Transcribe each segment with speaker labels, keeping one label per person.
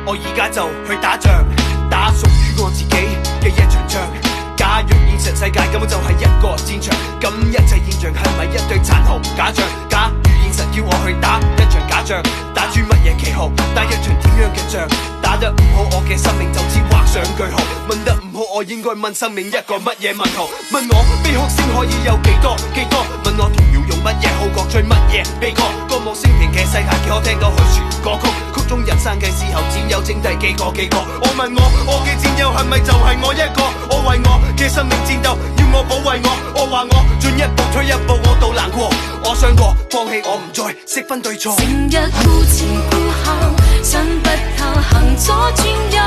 Speaker 1: 我而家就去打仗，打屬於我自己嘅一場仗。假若現實世界根本就係一個戰場，咁一切現象係咪一堆殘酷假象？假如現實叫我去打一場假仗，打住乜嘢旗號？打一場點樣嘅仗？打得唔好，我嘅生命就此畫上句號。問得唔好，我應該問生命一個乜嘢問號？問我悲哭先可以有幾多？問我童謠用乜嘢好過追乜嘢悲歌？歌舞升平嘅世界，幾可聽到去傳歌曲？曲中人生嘅時候，戰友剩低幾個？我問我嘅戰友係咪就係我一個？我為我嘅生命戰鬥，要我保衛我話我進一步退一步，我都難過。我想過放棄，我唔再識分對錯。
Speaker 2: 成日顧前顧後，想不透行左轉右，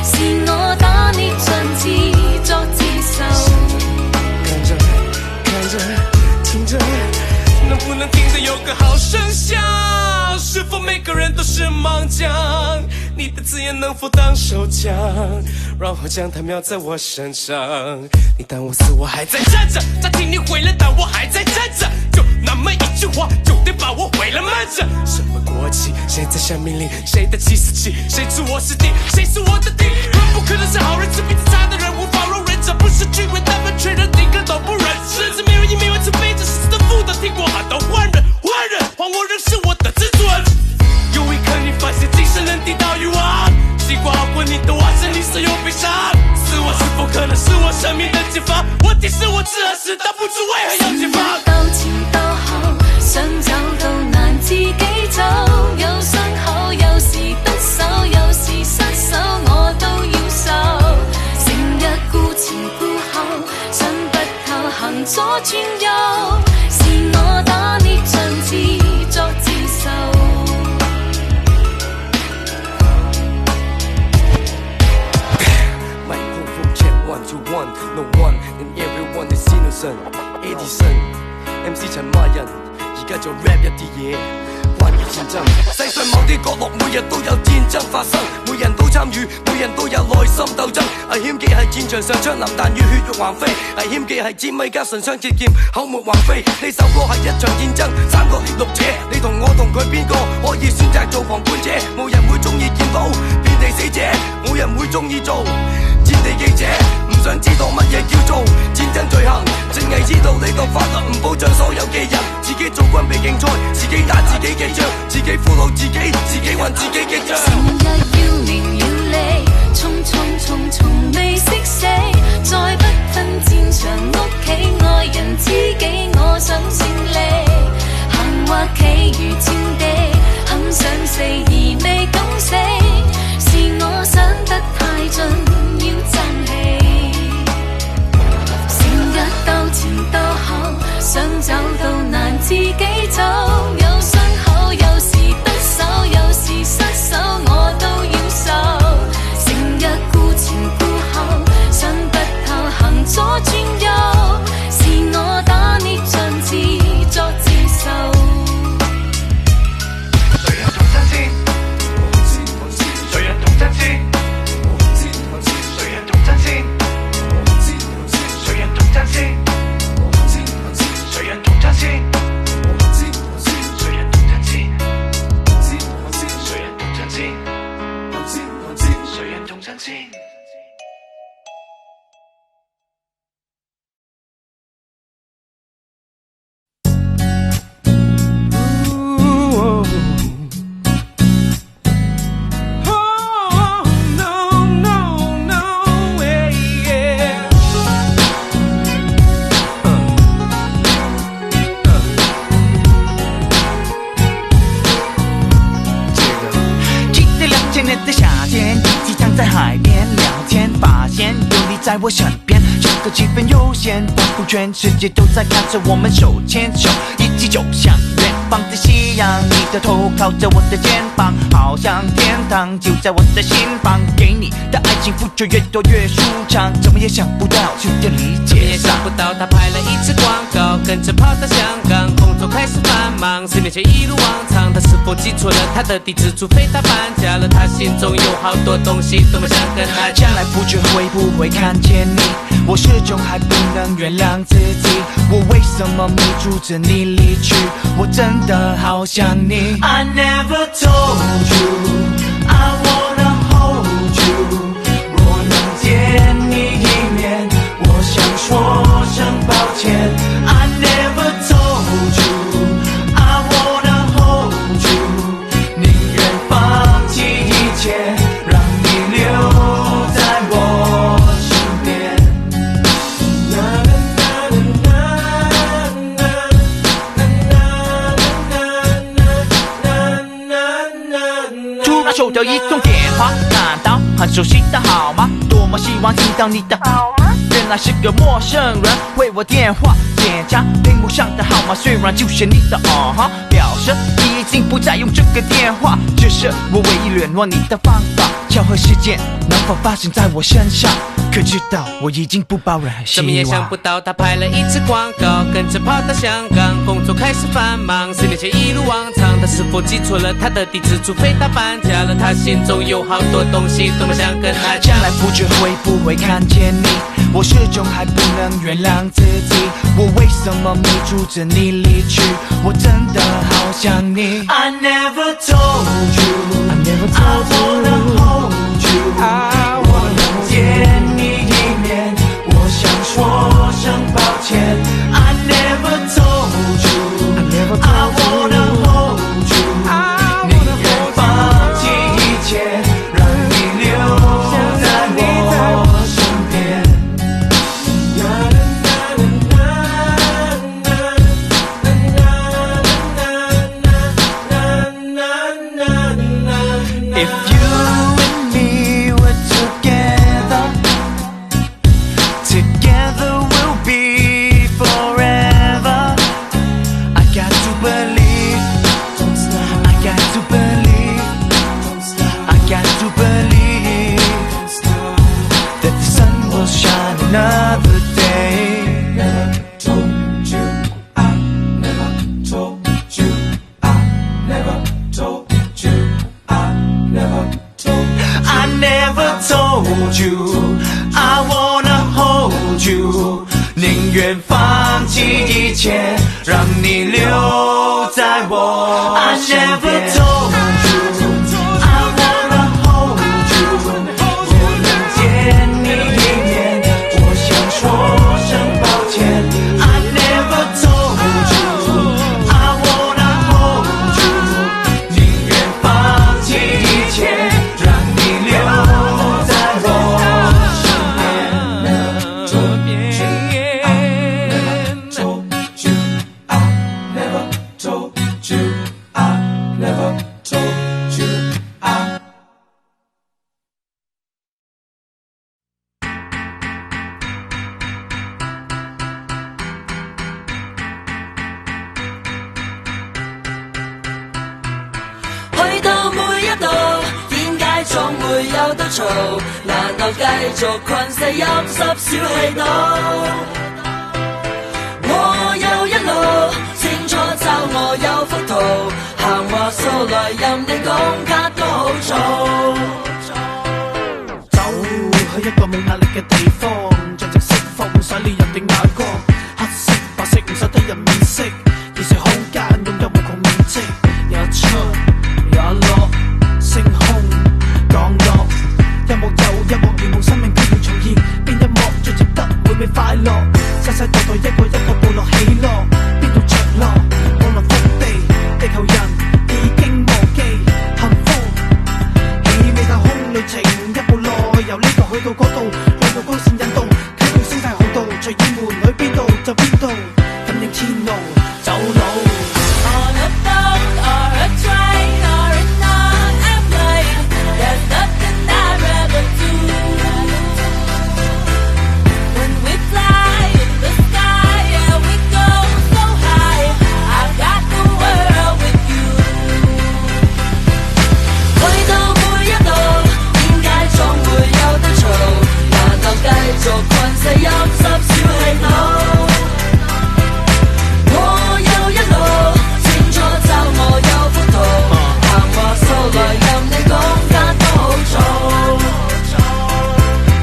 Speaker 2: 是我打捏盡自作自受。
Speaker 3: 看着聽着，能不能聽得有個好聲響？是否每個人都是盲將？你的字眼能否當手槍，然後將它瞄在我身上？你當我死我還在站着，乍聽你毀了但我還在站着，就那麼一句話就得把我毀了慢着。什麼國旗誰在下命令？誰的起司旗？誰知我是敵？誰是我的敵人？不可能是好人，是彼此差的人，無法容忍，這不是聚會，他們確認頂個都不忍。甚至沒人以沒完成背着世的負擔，聽過喊到換人，還我仍是我的自尊。有一刻你發現精神能抵到慾望，西瓜好過你的化身，你是有悲傷。死我是否可能是我生命的解放？問題是我至何時但不知為何要解放。
Speaker 2: 到前到後，想走都難自己走，有傷口，有時得手，有時失手，我都要受。成日顧前顧後，想不透行左轉右，是我打捏盡自作自受。
Speaker 3: One to one, no one, and everyone is innocent. Edison, MC 陳馬人，而家就 rap 一啲嘢，關於戰爭。世上某啲角落，每日都有戰爭發生，每人都參與，每人都有內心鬥爭。危險嘅係戰場上槍林彈雨，血肉橫飛；危險嘅係尖米加唇槍舌劍，口沫橫飛。呢首歌係一場戰爭，三個獵鹿者，你同我同佢邊個可以選擇做旁觀者？冇人會中意見到遍地死者，冇人會中意做戰地記者。唔想知道乜嘢叫做戰爭罪行，淨係知道呢個法律唔保障所有嘅人。自己做軍備競賽，自己打自己嘅仗，自己俘虜自己，自己還自己嘅仗。
Speaker 2: 成日要名要利，匆匆匆從未識死，再不分戰場屋企愛人知己，我想勝利。行或企如戰地，很想死而未敢死，是我想得太盡，要爭氣。到前到後，想走到難自己走，有傷口，有時得手，有時失手，我都要受。成日顧前顧後，想不透行左轉右，是我打捏盡自作自受。
Speaker 4: 誰人同真先？誰人同真先？誰人同真先？誰人同真先？誰人同真先？誰人同真先？誰人同真先？誰人同真先？
Speaker 5: 在我身邊，整個氣氛悠閒，仿佛全世界都在看着我們手牽手，一起走向遠方的夕陽。你的頭靠着我的肩膀，好像天堂就在我的心房。給你的愛情付出越多越舒暢，怎麼也想不到，有點理解。
Speaker 3: 也想不到他拍了一支廣告，跟着跑到香港，工作開始繁忙。10年前一如往常，他是否記錯了他的地址？除非他搬家了，他心中有好多東西，多麼想跟他講。
Speaker 5: 將來不知會不會看見你，我始終還不能原諒自己，我為什麼迷住着你離去？我真的好想你。I never told you I wanna 歉。I never told you I wanna hold you， 宁愿放弃一切，让你留在我身边。突然收到一通电话，难道很熟悉的号码？多么希望听到你的好吗？原来是个陌生人回我电话，检查屏幕上的号码，虽然就是你的表示你已经不再用这个电话，这是我唯一联络你的方法。巧合事件能否发生在我身上？可知道我已经不抱任何希望。
Speaker 3: 怎么也想不到他拍了一支广告，跟着跑到香港，工作开始繁忙。10年前一如往常，他是否记错了他的地址？除非他搬家了，他心中有好多东西，多么想跟他讲。
Speaker 5: 将来不知会不会看见你，我始终还不能原谅自己，我为什么没阻止你离去？我真的好想你。I never told you I wanna hold you， 我能见你一面，我想说声抱歉。I never told you I wanna hold you， 宁愿放弃一切，让你留在我身边。If you and me were together, together we'll be forever. I got to believe, I got to believe, I got to believe that the sun will shine another day. Never told you, I never told you, I never told you, I never told you I wanna hold you， 宁愿放弃一切，让你留在我身边。I never told you I wanna hold you， 我能见你一面，我想说声抱歉。I never told you I wanna hold you， 宁愿放弃一切，让你留在我身边。
Speaker 2: 去到每一度，點解總會有得嘈？難道繼續困死陰濕小氣度？我有一路，清楚就我有幅圖，行話數來任你講卡都好嘈。
Speaker 6: 走去一個冇壓力嘅地方，盡情釋放晒呢人嘅眼光，黑色白色唔使睇人面色，其實空間擁有無窮面積，日出也落，星空降落，一幕又一幕如夢生命必要重現，邊一幕最值得每味快樂？世世代代一個一個部落起落，邊度着落？降落福地，地球人已經忘記幸福，氣味太空旅程一步內，由呢度去到嗰度，兩道光線引導，啟動星際航道，隨意門去邊度就邊度，感應天路走路。
Speaker 2: On a boat or a train or in an airplane, there's nothing I'd rather do. When we fly in the sky, yeah, we go so high. I've got the world with you. 去到每一度，點解總會有得嘈？難道繼續困死陰濕小氣腦？我有一路，清楚就我有幅圖，行話數來任你講間都好嘈。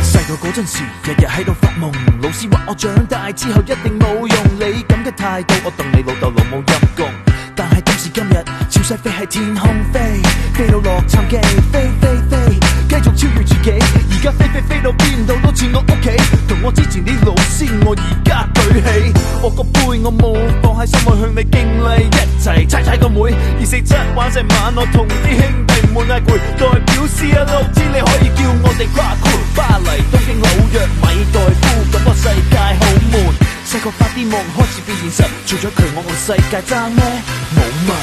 Speaker 5: 細個嗰陣時，日日喺度發夢，老師話我長大之後一定冇用，你咁嘅態度，我當你老豆老母陰公。但係今時今日，潮勢飛喺天空飛，飛到洛杉磯，飛飛飛，跟
Speaker 6: 繼續超越自己。而家飛到邊度都似我屋企，同我之前啲老師我而家舉起。我個杯我冇放喺心內向你敬禮，一齊踩個妹。247玩成晚，我同啲兄弟唔會嗌攰，代表 CLO 知你可以叫我哋跨酷。巴黎、東京、紐約、米代夫，咁多世界好悶。細個發啲夢開始變現實，除咗佢我個世界爭咩？冇嘛。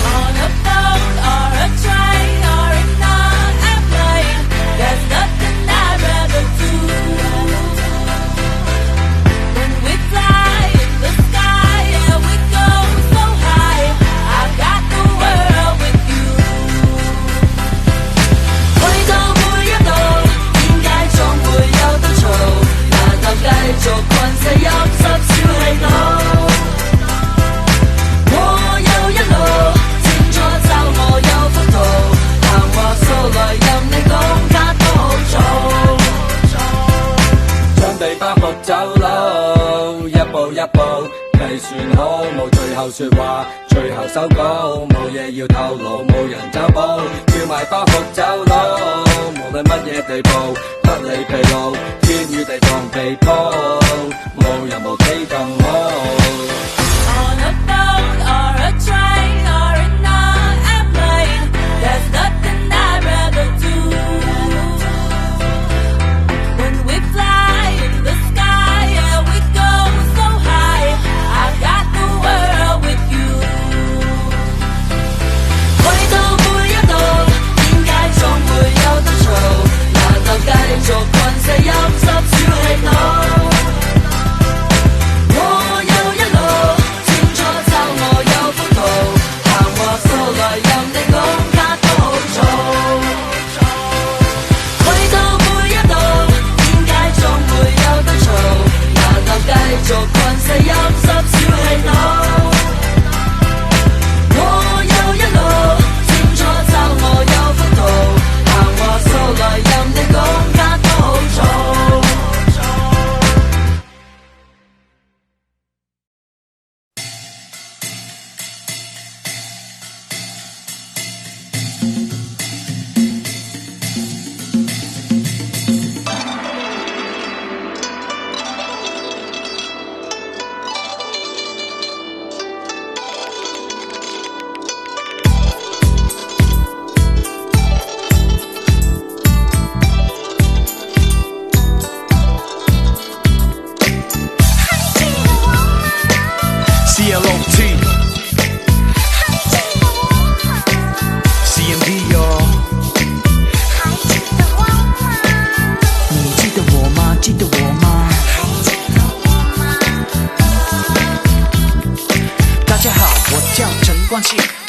Speaker 2: On a boat or a train or in an airplane, there's nothing I'd rather do. When we fly in the sky and we go so high, I've got the world with you. 去到每一度，點解總會有得嘈？那就繼續困死陰濕小氣腦。我有一路。我有幅圖，行話數來任你講卡都好做。
Speaker 7: 將地包袱走佬，一步一步計算好，冇最後說話，最後收稿，冇嘢要透露，冇人走寶，叫埋包袱走佬，無論乜嘢地步，不理疲勞，天與地當被鋪，冇人無比更好。
Speaker 2: On a boat or a train or in an airplane, there's nothing I'd rather do. When we fly in the sky and we go so high, I've got the world with you. 去到每一度，點解總會有得嘈？那就繼續困死陰濕小氣腦。繼續困死陰濕小氣腦，我有一路，簽咗就我有幅圖，行話數來任你講卡都好做。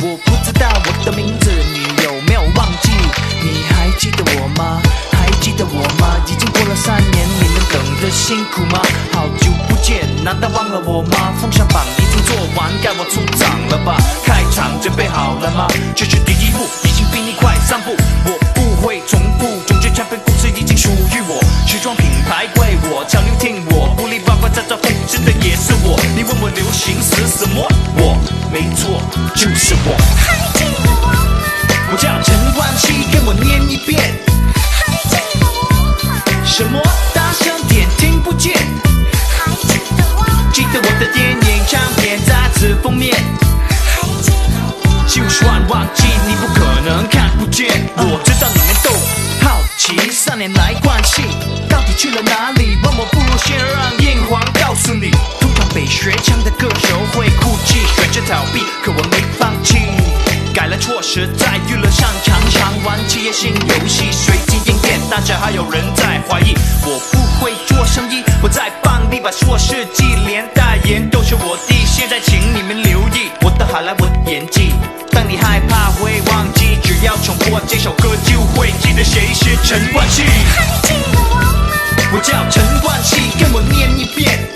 Speaker 6: 我不知道我的名字，你有没有忘记？你还记得我吗？还记得我吗？已经过了3年，你们等得辛苦吗？好久不见，难道忘了我吗？风向榜已经做完，该我出场了吧？开场准备好了吗？这是第一步，已经比你快3步。我不会重复，总之唱片故事已经属于我，时装品牌归我，潮流听我，不理八卦照照风吃的也是我。你问我流行是什么？我没错，就是我。还记得我吗？我叫陈冠希，跟我念一遍。还记得我吗？什么？大声点，听不见。还记得我吗？记得我的电影、唱片、杂志封面。还记得我吗？就算忘记，你不可能看不见。我知道你们都好奇，3年来关系到底去了哪里？问我不如先让艳皇告诉你。通常被学腔的歌手会哭泣，选择逃避，可我没放弃。改了错时，在娱乐上常常玩企业性游戏，随机应变，大家还有人在怀疑我不会做生意。我在棒力把硕士季连代言都是我的，现在请你们留意我的好莱坞演技。当你害怕会忘记，只要重播这首歌，就会记得谁是陈冠希。还记得我吗？我叫陈冠希，跟我念一遍。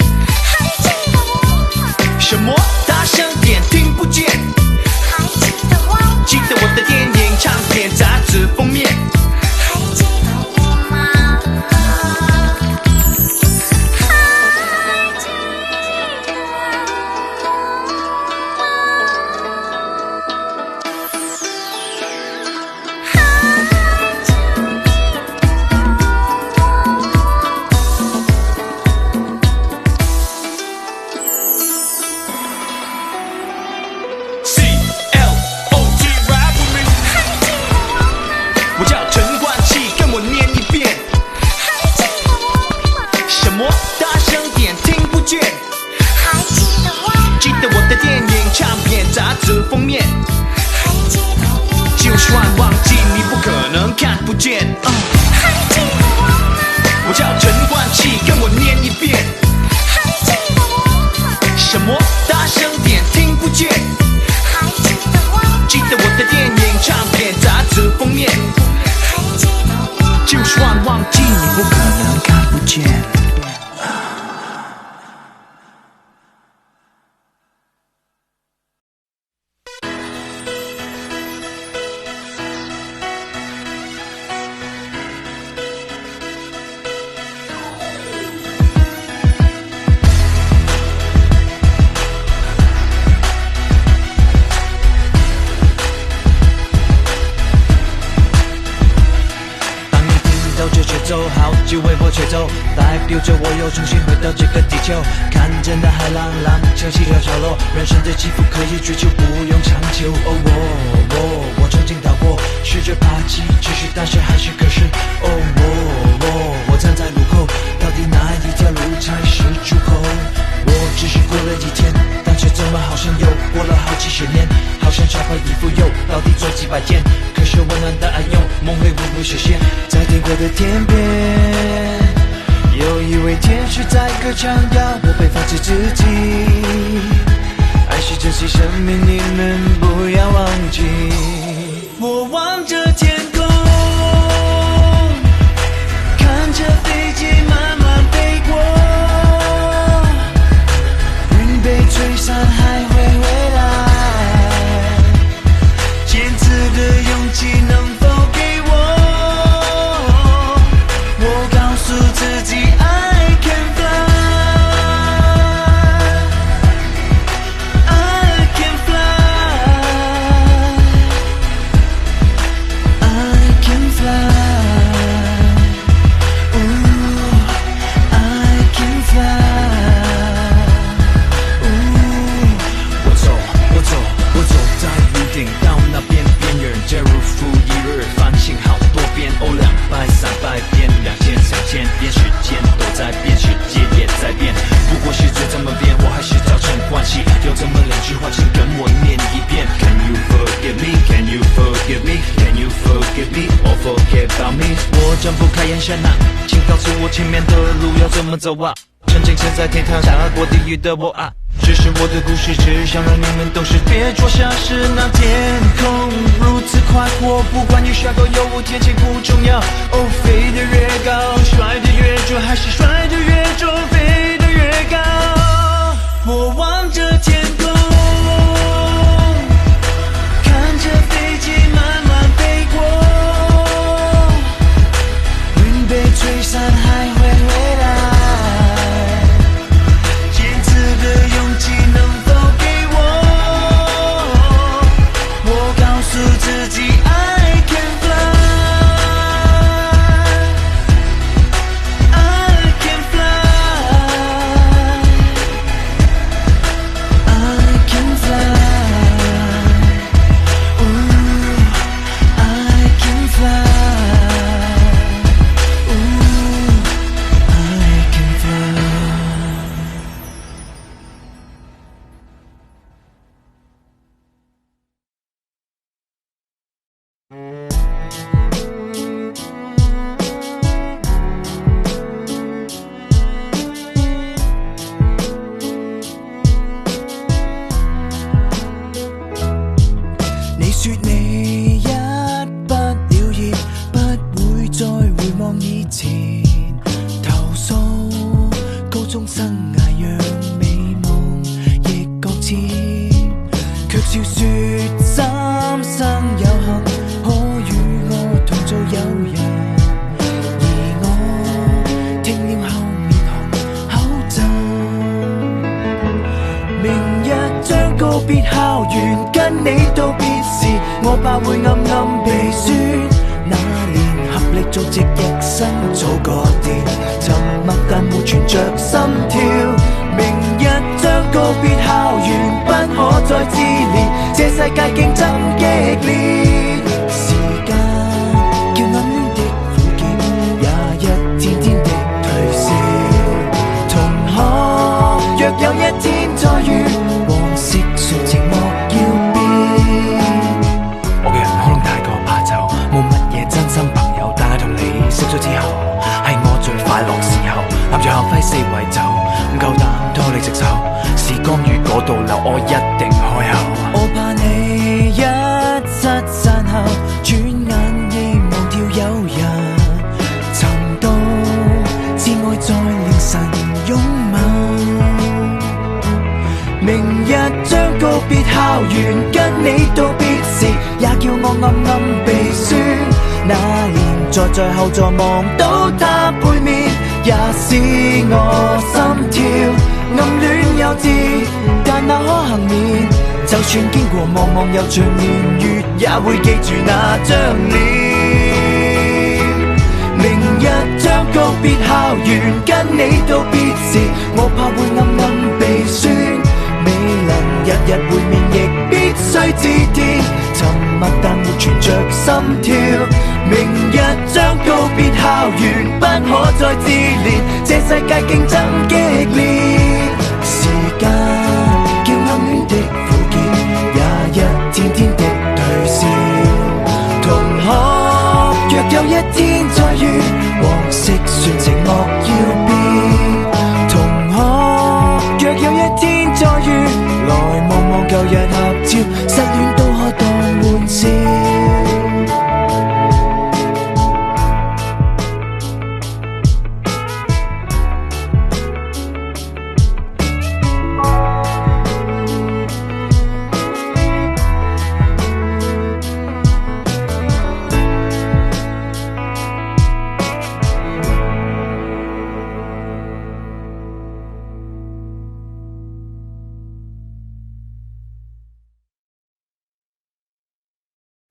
Speaker 6: 还记得我吗？什么？大声点，听不见。还记得我吗？记得我的电影、唱片、杂志封面。还记得我吗？还记得我吗？
Speaker 1: 万忘记你不可能看不见。
Speaker 2: 还记得我吗？
Speaker 1: 我叫陈冠希，跟我念一遍。
Speaker 2: 还记得我吗？
Speaker 1: 什么？大声点，听不见。
Speaker 2: 还记得我吗？
Speaker 1: 记得我的电影、唱片、杂志封面。
Speaker 2: 还记得我吗？
Speaker 1: 就算忘记你不可能看不见。
Speaker 5: 好几微波吹奏，代表着我又重新回到这个地球。看见大海浪浪潮起跳潮落，人生的起伏可以追求，不用强求。哦，我曾经逃过，试着爬起，继续大声还是可是。哦，我站在路口，到底哪一条路才是出口？我只是过了一天，但却怎么好像又过了好几十年，好像穿坏衣服又到底做几百件，可是温暖的爱用梦会不会实现？在天国的天边，有一位天使在歌唱，要我被放弃自己。爱是珍惜生命，你们不要忘记。我望着天空，看着飞机慢慢飞过，云被吹散还会回来，坚持的勇气能否给我？我告诉自己 I can fly， I can fly， I can fly， I can fly。我走在屋顶，到那边边缘，假如负一日，翻新好多遍，哦200、300遍，2000、3000遍，时间都在变，世界也在变，不过世界怎么变，我还是照常欢喜。有这么两句话，请跟我念一遍 ：Can you forgive me? Can you forgive me? Can you forgive me or forget about me？ 我睁不开眼神啊，请告诉我前面的路要怎么走啊？曾经身在天堂下过地狱的我啊！这是我的故事，只想让你们都是别做傻事。那天空如此宽阔，不管你帅哥有无，天气不重要。哦，飞得越高，摔得越重，还是摔得越重，飞得越高。我望着天空，看着飞机慢慢飞过，云被吹散还会回来。能否给我？我告诉自己 I can fly， I can fly， I can fly， I can fly， I can fly。你說你一不了業，不會再回望以前，投訴高中生涯讓美夢亦擱淺，卻笑說三生有幸可與我同做友人，而我聽了後面紅口震，明日將告別校園，跟你道別時，我怕會暗暗鼻酸。那年合力組織一生早個電，沉默但沒存着心跳。明日將告別校園，不可再自憐，這世界競爭激烈。時間叫暗戀的苦澀，也一天天的退燒。同學若有一天再遇，往昔說情莫要變。我嘅人可能太過怕我一定開口。我怕你一失散後，轉眼亦忘掉有人尋到至愛在凌晨擁吻。明日將告別校園，跟你道別時，也叫我暗暗鼻酸。那年在後座望到他背面，也使我心跳暗戀幼稚，但那可幸免。就算經過茫茫悠長年月，也會記住那張臉。明日將告別校園，跟你道別時，我怕會暗暗鼻酸。未能日日會面，亦必須致電。沉默但沒存着心跳。明日將告別校園，不可再自憐，這世界競爭激烈。時間叫暗戀的苦澀，也一天天的退燒。同學若有一天再遇，往昔說情莫要變。同學若有一天再遇，來望望舊日合照，失戀都可當玩笑。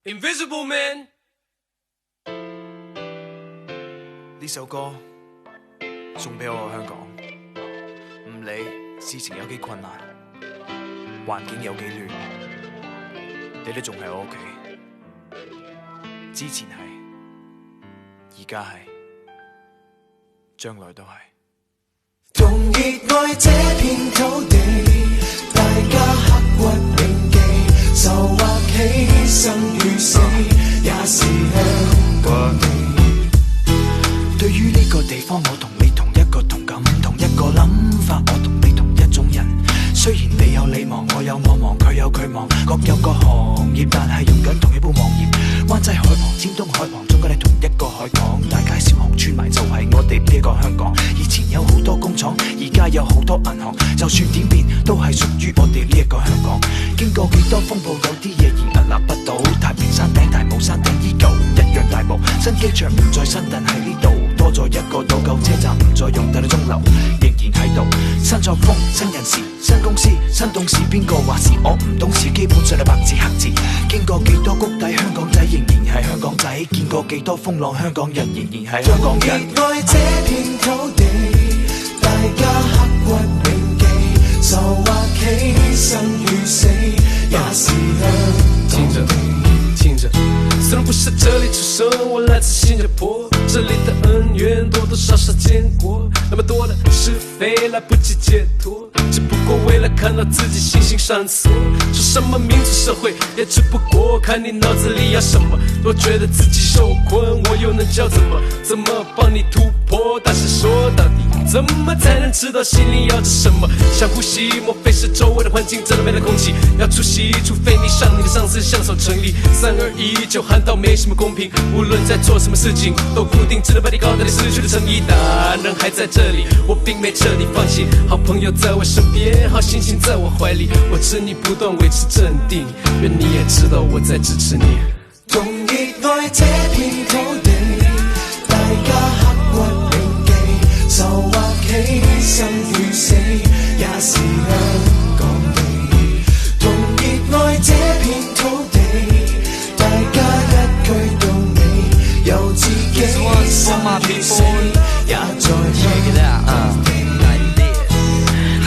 Speaker 3: Invisible Man
Speaker 1: 呢首歌送俾我香港，唔理事情有幾困難，環境有幾亂，你都仲係我屋企。之前係，而家係，將來都係。
Speaker 6: 同熱愛這片土地，大家刻骨銘記，就話起生與死，也是香港地。
Speaker 5: 對於呢個地方，我同你同一個同感，同一個諗法，我同你同一種人。雖然你有你忙，我有我忙，佢有佢忙，各有各行業，但係用緊同一部網頁。灣仔海旁、尖東海旁，中間係同一個海港，大街小巷串埋就係我哋呢個香港。以前有好多工廠，而家有好多銀行，就算點變都係屬於我哋呢一個香港。經過幾多風暴，有啲嘢而屹立不倒。太平山頂、大帽山頂依舊一樣大霧，新機場唔再新，但喺呢度多咗一個島，舊車站唔再用，但係鐘樓仍然喺度。新作風、新人事、新公司、新董事，邊個話事我唔懂事，基本上係白紙黑字。經過幾多谷底，香港仔仍然係香港仔，見過幾多風浪，香港人仍然係香港人。
Speaker 6: 熱愛這片土地，大家刻骨銘記，就話起生與死，也是香港地。
Speaker 3: 聽着，雖然不是這裡出生，我來自新加坡，這裡的恩怨多多少少見過，那麼多的是非來不及解脫，只不過為了看到自己形形上鎖，說什麼民主社會，也只不過看你腦子裡要什麼，若覺得自己受困，我又能教怎麼幫你突破，但是說到底，怎麼才能知道心裡要着什麼？想呼吸，莫非是周圍的環境，這裡沒了空氣，要出息，除非你向你的上司相守成立，3、2、1就喊到沒什麼公平，無論在做什麼事情，都固定，只能把你搞到你失去了誠意，但人還在這裡，我並沒徹底放棄，好朋友在我身邊，好心情在我懷裡，我知你不斷維持鎮定，願你也知道我在支持你。
Speaker 6: 同熱愛這片土地，大家刻骨銘記，就話起生與死，也是香港地。同熱愛這片土地，大家一句到尾，由自己生與死，也在香港地。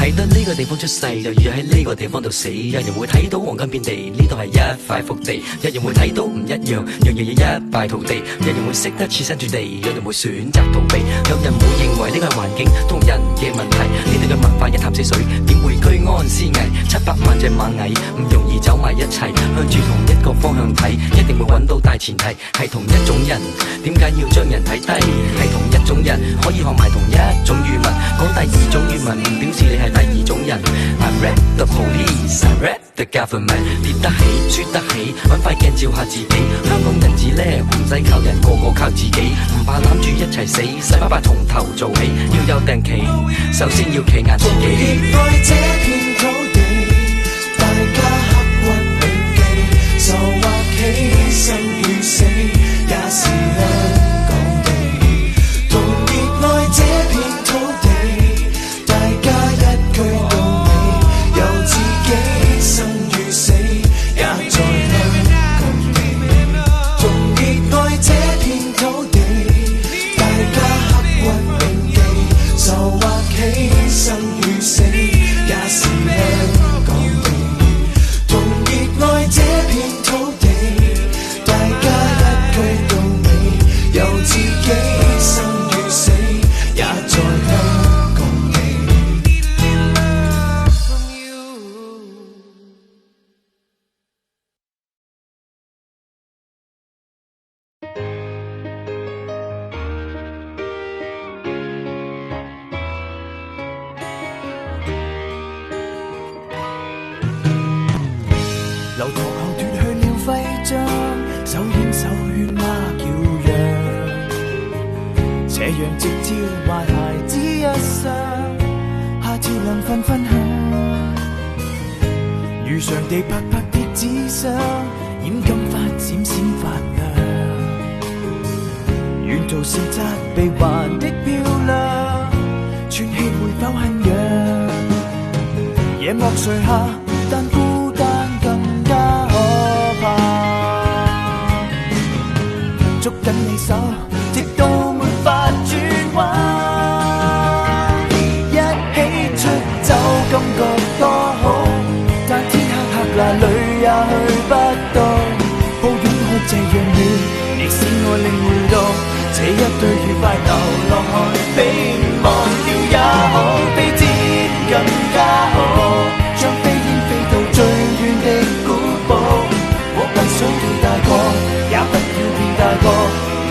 Speaker 8: 喺得呢個地方出世，就要喺呢個地方度死。有人會睇到黃金遍地，呢度係一塊福地；有人會睇到唔一樣，樣樣嘢一敗塗地。有人會識得設身處地，有人會選擇逃避。有人會認為呢個係環境同人嘅問題。呢度嘅文化一潭死水，點會居安思危？700萬隻螞蟻唔容易走埋一齊，向住同一個方向睇，一定會揾到大前提係同一種人。點解要將人睇低？係同一種人可以學埋同一種語文，講第二種語文唔表示你係第二種人。I rap the police, I rap the government。跌得起，輸得起，揾塊鏡照下自己。香港人至叻，唔使靠人，個個靠自己。唔怕攬住一齊死，洗白白從頭做起。要有定期，首先要企硬自己。
Speaker 9: 熱愛這片土地，大家刻骨銘記，就話犧牲與死，也是香港地。同熱愛這片土地，大家一句到尾，由自己生與死，也在香港地。同熱愛這片土地，大家刻骨銘記，就話犧牲與死，也是香港地。同熱愛這片土地，大家一句到尾，由自己生與死，也在香港地。
Speaker 6: 留堂後奪去了徽章，手牽手喧譁叫嚷，斜陽直照壞孩子一雙，夏朝涼紛紛響，如常地拍拍貼紙上，染金髮閃閃發亮，沿途是責備還的漂亮，喘氣會否很癢？夜幕垂下，但孤單更加可怕，捉緊你手，直到沒法轉彎，一起出走感覺多好，但天黑黑那裏也去不到，抱擁可這樣暖，亦使我領會到，這一對愉快流浪漢比忘掉也好，比天更加好，將飛煙飛到最遠的古堡，我不想記大個，也不要變大個，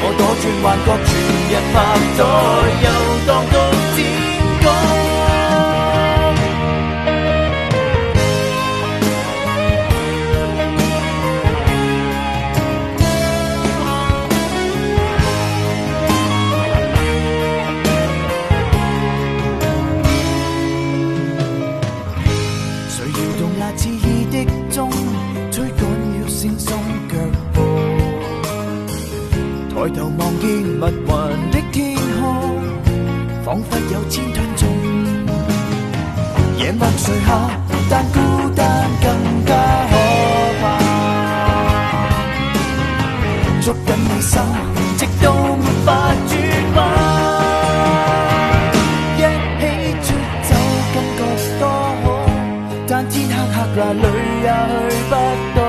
Speaker 6: 我躲轉幻覺，全日拍拖，遊蕩到天光。誰搖動那刺耳的鐘，吹趕了惺忪腳步，抬頭望見密雲的天空，彷彿有千噸重。夜幕垂下，但孤單更加可怕，捉緊你手，直到沒法轉彎，一起出走感覺多好，但天黑黑那裏也去不到，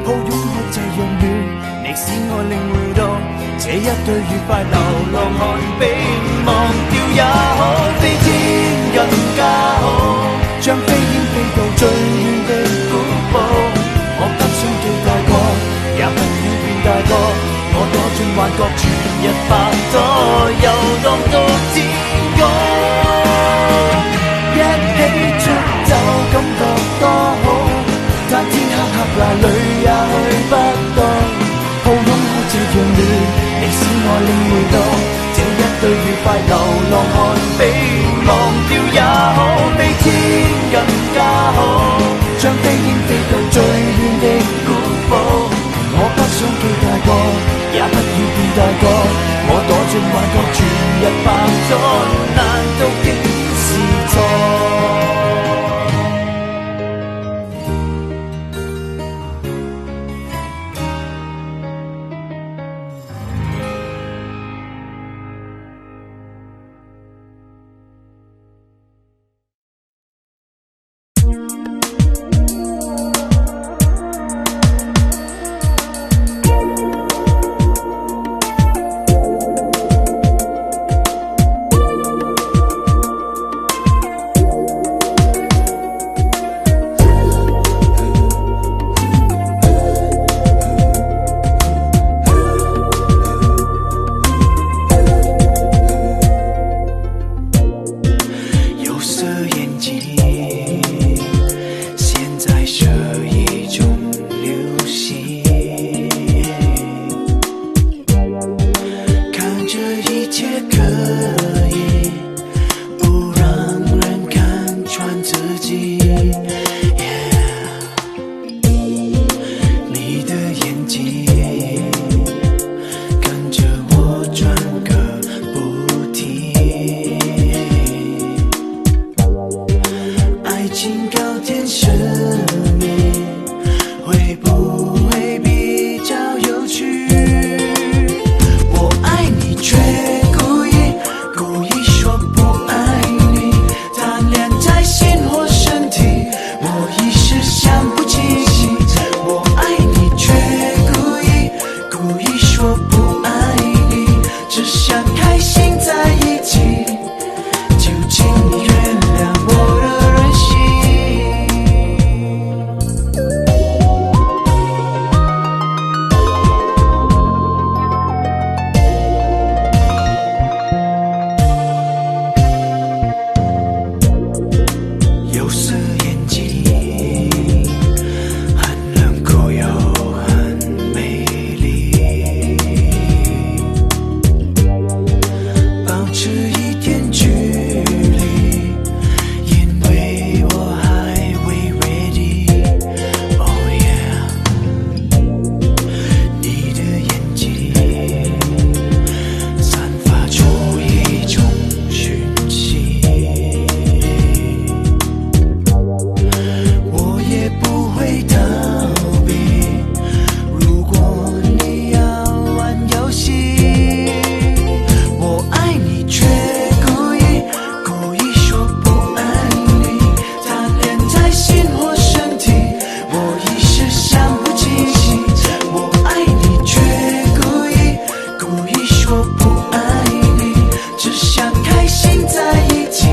Speaker 6: 抱擁可這樣暖，你使我領會到，這一對愉快流浪漢比忘掉也好，比天更加好，將飛煙飛到最遠的古堡，我不想記大個，也不要變大個，我躲進幻覺，全日拍拖，遊蕩到天光，一起出走感覺多好，但天黑黑那裏也去不到，抱擁可這樣暖，你使我領會到，這一對愉快流浪漢比忘掉也好，比天更加好，將飛煙飛到最遠的古堡，我不想記大個，也不要變大個，我躲進幻覺，全日拍拖，難道竟是錯？
Speaker 9: 说不爱你，只想开心在一起。就请你原谅我的任性。有时眼睛很冷酷又很美丽，保持一点距离，因为我还未 ready。 Oh yeah， 你的眼睛散发出一种讯息，我也不会逃避。如果你要玩游戏，我爱你却故意说不爱你，贪恋在心或身体，我一时想不清晰。我爱你却故意说不爱你，只想开心在一起。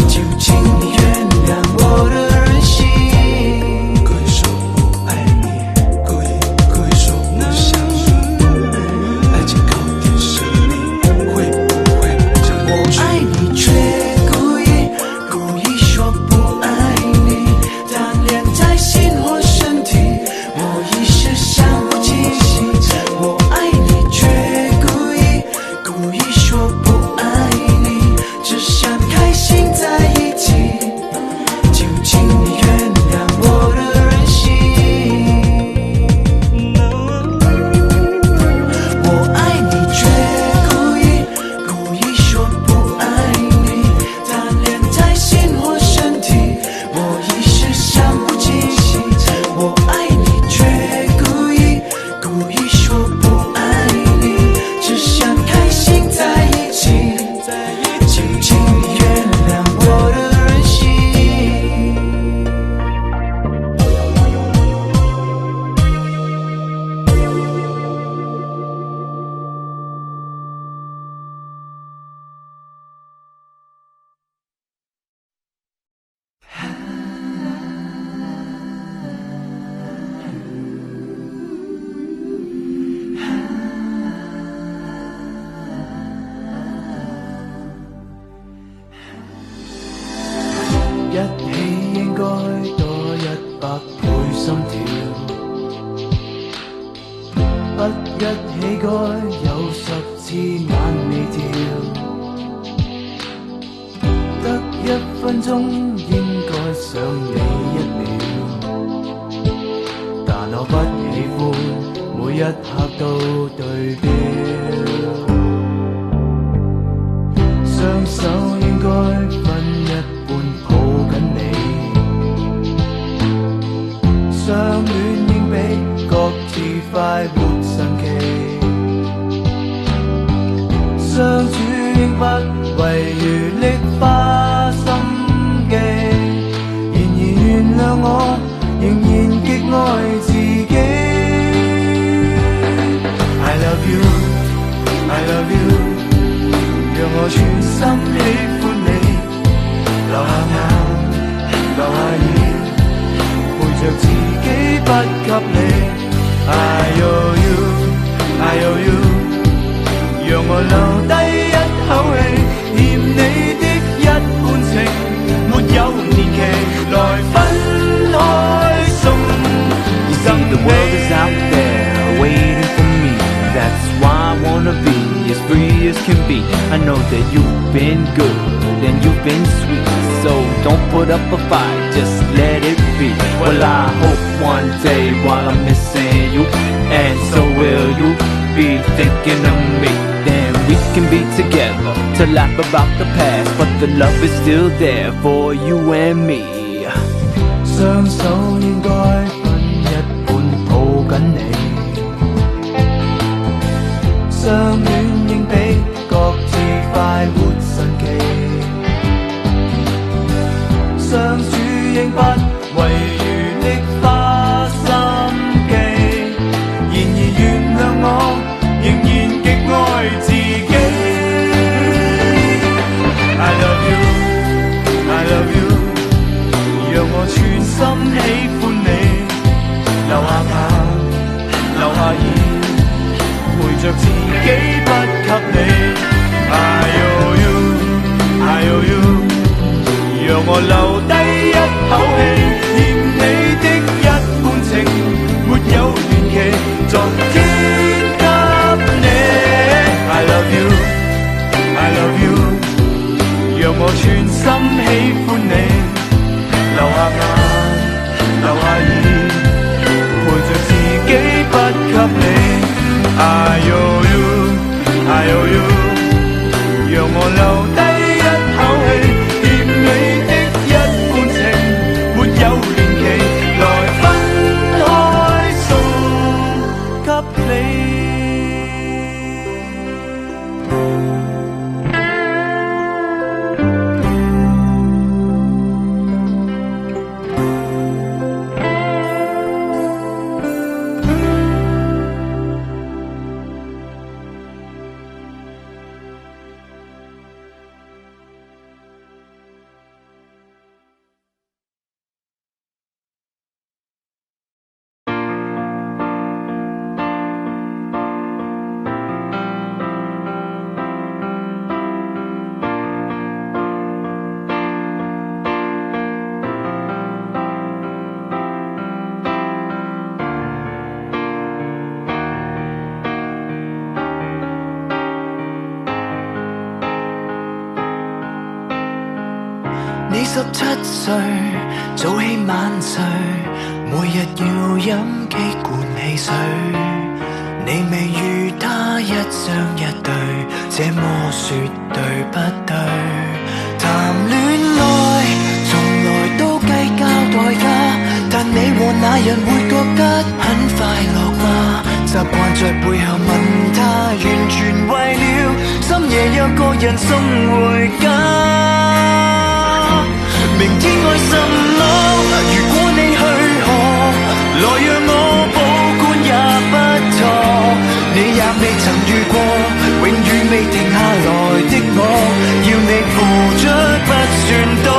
Speaker 9: 就请你原谅我的任性。故意说不爱你，故意说不想你，爱情高点是你，会不会将我爱你却故意说不爱你，贪恋在心或身体，我一时想不清晰。我爱你却故意说不爱你，只想开心在一起。就请你原谅我的任性。我爱你却故意说不爱你，贪恋在心或身体，我一时想不清晰。我爱你却故意说不爱你，只想开心在一起。就请你原谅我的任性。一起應該多100倍心跳，不一起該有10次眼未跳。得1分鐘應該想你1秒，但我不喜歡每一刻都對標。雙手應該分一半抱緊你，相戀應比各自快活神奇，相處應不遺餘力花心機。然而原諒我，仍然極愛自己。I love you, I love you， 讓我全心喜歡你，流下眼，流下耳，陪着自己不給你。I owe you, I owe you， 讓我留低一口氣，欠你的一半情，沒有年期來分開送。
Speaker 5: You see the world is out there waiting for me, that's why I wanna be as free as can be. I know that you've been good and you've been sweet, so don't put up a fight, just let it be. Well, I hope one day while I'm missing you, and so will you be thinking of me. Then we can be together to laugh about the past, but the love is still there for you and me.
Speaker 9: 雙手應該分一半抱緊你，相戀應比各自快活神奇，相處應不遺餘力花心機。然而原諒我，我留低一口氣，欠你的一半情，沒有年期，昨天給你。I love you, I love you， 讓我全心喜歡你，流下眼，流下耳，陪着自己不給你。I owe you, I owe you， 讓我留低一口氣，欠你的一半情，沒有年期，來分開送給你。
Speaker 5: 你17歲，早起晚睡，每日要飲幾罐汽水。你未與他一雙一對，這麼說對不對？談戀愛從來都計較代價，但你和那人會覺得很快樂嗎？習慣在背後問他，完全為了深夜有個人送回家。明天愛什麼？如果你去何，來讓我保管也不錯。你也未曾遇過，永遠未停下來的我，要你付出不算多。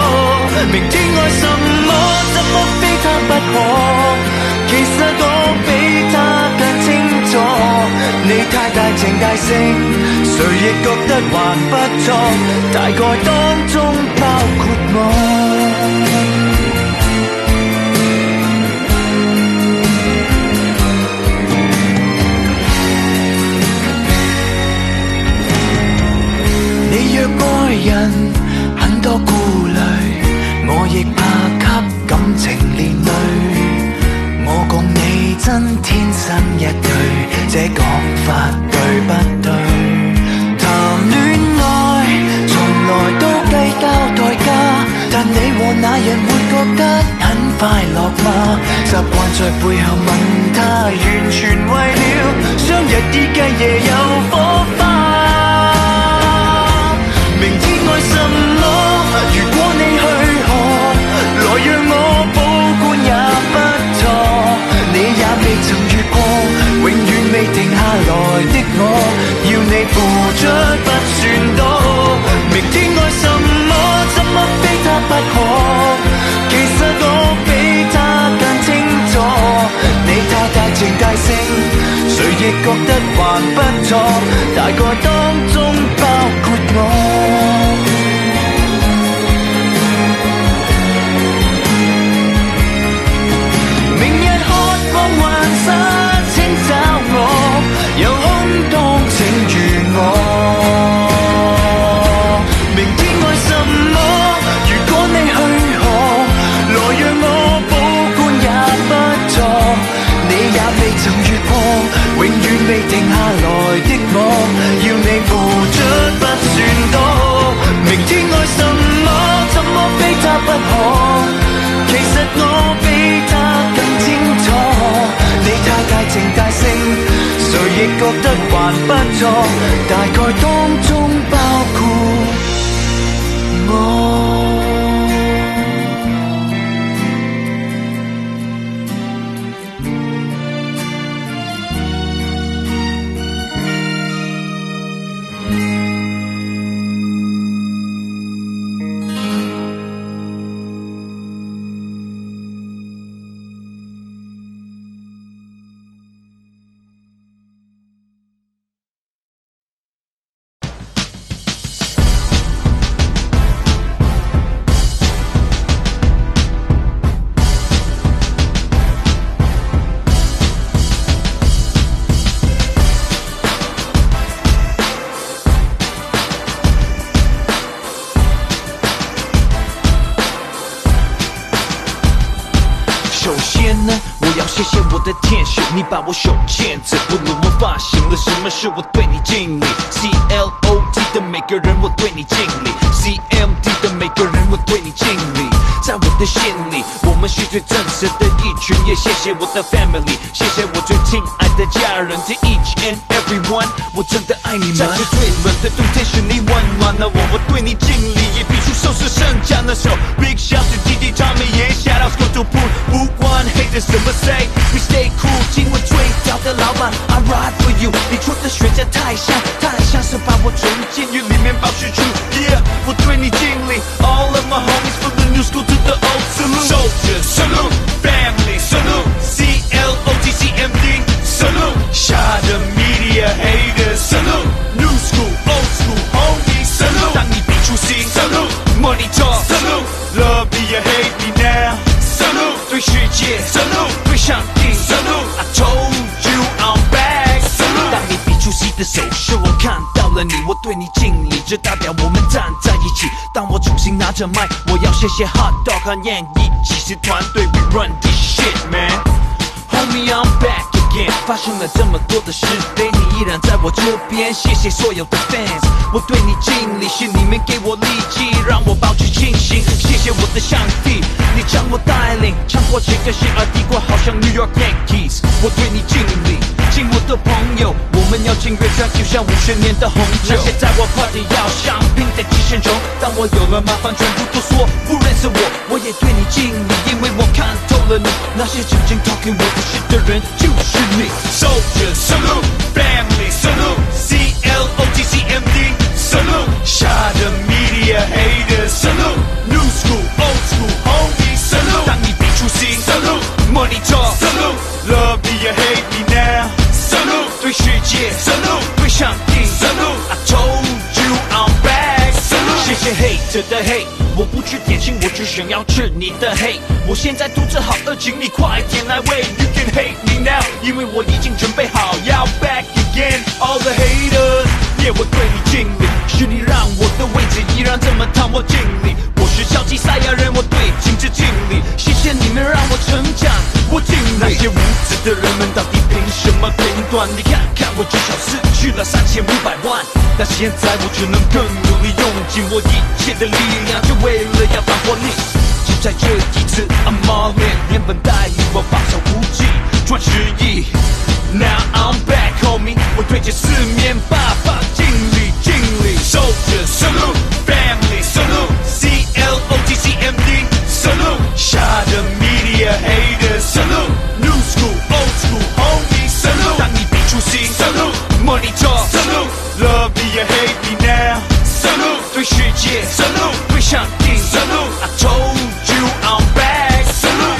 Speaker 5: 明天愛什麼？怎麼非他不可？其實我比他更清楚，你太大情大性，誰亦覺得還不錯，大概當中包括我。你若愛人很多顧慮，我亦怕給感情連累。我講你真天生一對，這講法對不對？談戀愛從來都計較代價，但你和那人會覺得很快樂嗎？習慣在背後問他，完全為了雙日以繼夜有火花。明天愛什麼？如果你去何，來讓我保管也不錯。你也未曾遇過，永遠未停下來的我，要你付出不算多。明天愛什麼？怎麼非他不可？其實我比他更清楚，你太大情大性，誰亦覺得還不錯，大概當中包括我。請找我，有空檔請預我。明天愛什麼？如果你去何，來讓我保管也不錯。你也未曾遇過，永遠未停下來的我，要你付出不算多。明天愛什麼？怎麼非他不可？其實我比他更清楚，你太大情大性，誰亦覺得還不錯，大概當中包括我。我的天使，你把我手牵着，不论我发现了什么事，我对你敬礼。CLOT 的每个人，我对你敬礼。CMD 的每个人，我对你敬礼。在我的心里，我们是最真实的一群，也谢谢我的 family， 谢谢我最亲爱的家人 ，To each and everyone， 我真的爱你们。在这最冷的冬天，是你温暖了我对你敬礼，也比出手是剩下那首 Big shout to DJ Tommy， shout out go to Pool， 不管 haters 怎么 say，we stay cool， 今晚最屌的老板 I ride for you， 你出的选择太像是把我从监狱里面保释出 ，Yeah， 我对你敬礼 ，All of my homies from the new school to the old salute，Soldiers salute family salute，CLOT CMD salute，Shot the media haters salute，New school old school homies salute， 当你比出心 salute，Money talk salute，Love me or hate me now salute， 对世界 salute， 对上帝 salute，I told you I'm back salute， 当你比出西的手势，我看到了你，我对你敬礼，这代表我们站在一起。当我重新拿着麦，我要谢谢 Hot Dog 和燕一骑士团队 ，We run this shit man。Homie I'm back again， 发生了这么多的是非，你依然在我这边，谢谢所有的 fans， 我对你敬礼，是你们给我力气，让我保持清醒，谢谢我的上帝，你将我带领，穿过这个十二帝国，好像 New York Yankees， 我对你敬礼，敬我的朋友，我们要敬乐章，就像50年的红酒，那些在我 party 要香槟的寄生虫，当我有了麻烦，全部都说不认识我，我也对你敬礼，因为我看透了你，那些真正讨厌我不是的人就是你。Soldiers salute family salute，CLOT CMD salute，Shot the media haters salute，New school old school homies salute， 当你比出心 salute，Money talk salute，Love me or hate me now salute， 对世界 salute， 对上帝 salute，I told you I'm back salute， 谢谢 hater 的 hate， 我不吃点心，我只想要吃你的 hate， 我现在肚子好饿，请你快点来喂 ，You can hate me now， 因为我已经准备好要 back again，All the haters，yeah， 我对你敬礼，是你让我的位置依然这么讨我敬礼，我是超级赛亚人，我对镜子敬礼，谢谢你们让我成长，我敬礼。那些无知的人们到底凭什么评断？你看看我至少失去了3500万，但现在我只能更努力，用尽我一切的力量，就为了要反驳你。就在这一次 I'm all in， 连本带利我保守估计赚10亿。Now I'm back homie， 我对这四面八方敬礼敬礼。Soldiers salute family salute，CLOT CMD salute，Shot the media haters salute，New school old school homies salute， 当你比出心 salute，Money talk salute，Love me or hate me now salute， 对世界 salute， 对上帝 salute，I told you I'm back salute。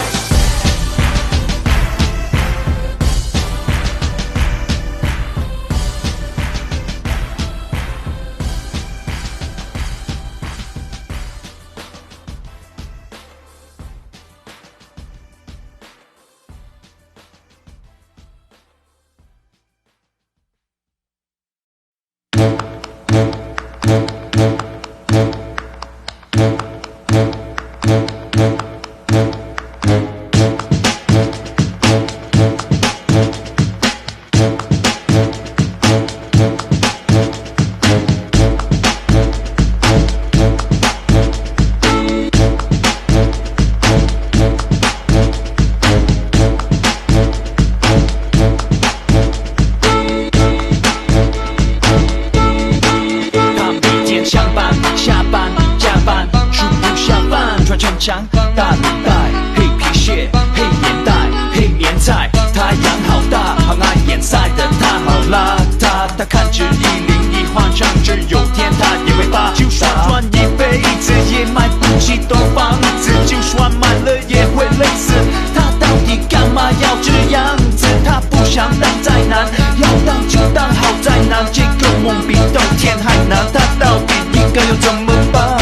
Speaker 5: 大领带，黑皮鞋，黑眼袋，黑棉菜，太阳好大，好爱眼晒的他好邋遢，他看着101幻想着有天他也会发，就算赚一辈子也买不起栋房子，就算买了也会累死，他到底干嘛要这样子？他不想当宅男，要当就当好宅男，这个梦比登天还难，他到底应该要怎么办？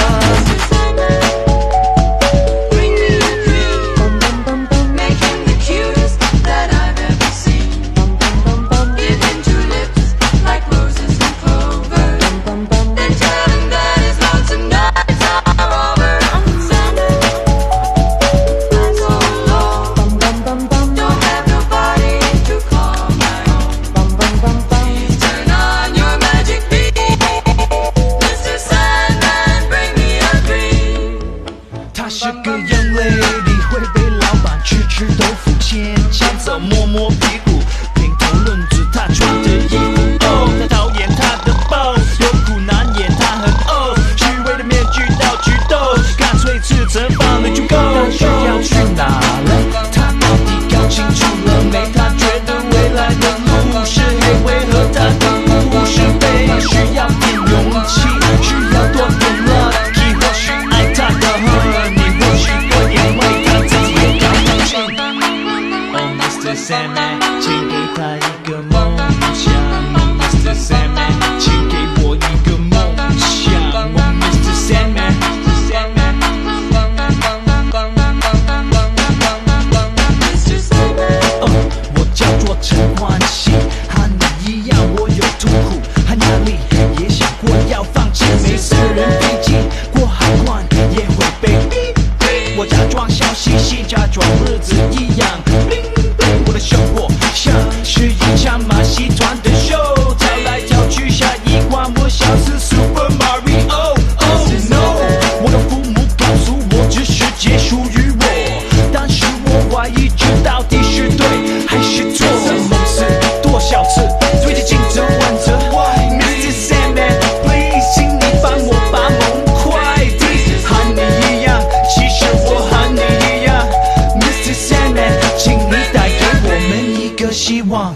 Speaker 5: 他是 Super Mario。Oh no， 我的父母告诉我这世界属于我，但是我怀疑这到底是对还是错。梦是多少次，最接近这完整。Mr. Sandman，please， 请你帮我把梦快递，和你一样，其實我和你一樣。Mr. Sandman， 請你帶給我們一個希望。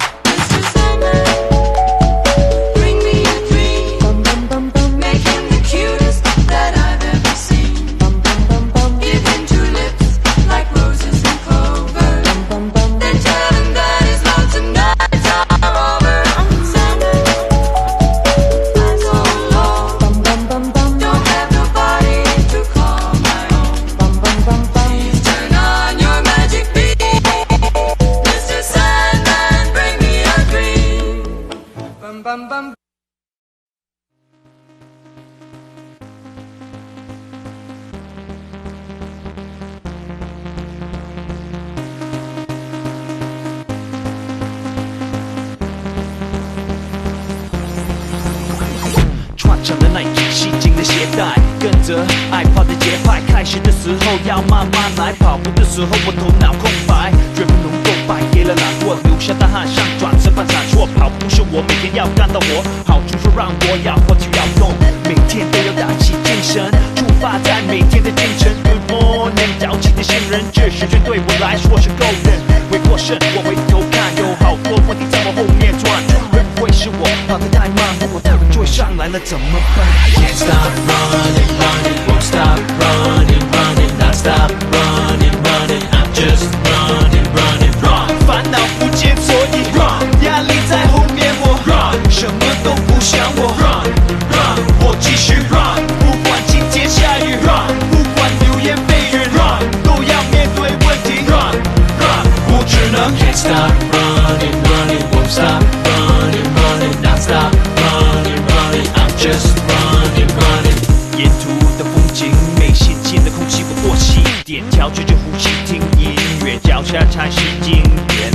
Speaker 5: 穿着 Nike 吸紧的鞋带，跟着爱跑的节拍。开始的时候要慢慢来，跑步的时候我头脑空白，绝不能够白给了难过，留下大汗上转身般闪烁。跑步是我每天要干的活，好处说让我要活就要动，每天都要打起精神，出发在每天的清晨。Good morning， 早起的新人，这时间对我来说是够人。回过神，我回头看，有好多问题在我后面转，会不会是我跑得太慢，我太会追上来了怎么办
Speaker 9: ？Can't stop running, running, won't stop running, running, not stop running, running. I'm just running, running, run.
Speaker 5: 烦恼不见所以 run， 压力在后面我 run， 什么都不想我 run run， 我继续 run， 不管晴天下雨 run， 不管流言蜚语 run， 都要面对问题 run run， 我只能
Speaker 9: Can't stop running, running, won't stop running, running, not stop running, running. I'm just running, running.
Speaker 5: 沿途的风景美，新鲜的空气我多吸点，调节着呼吸，听音乐，脚下才是经典。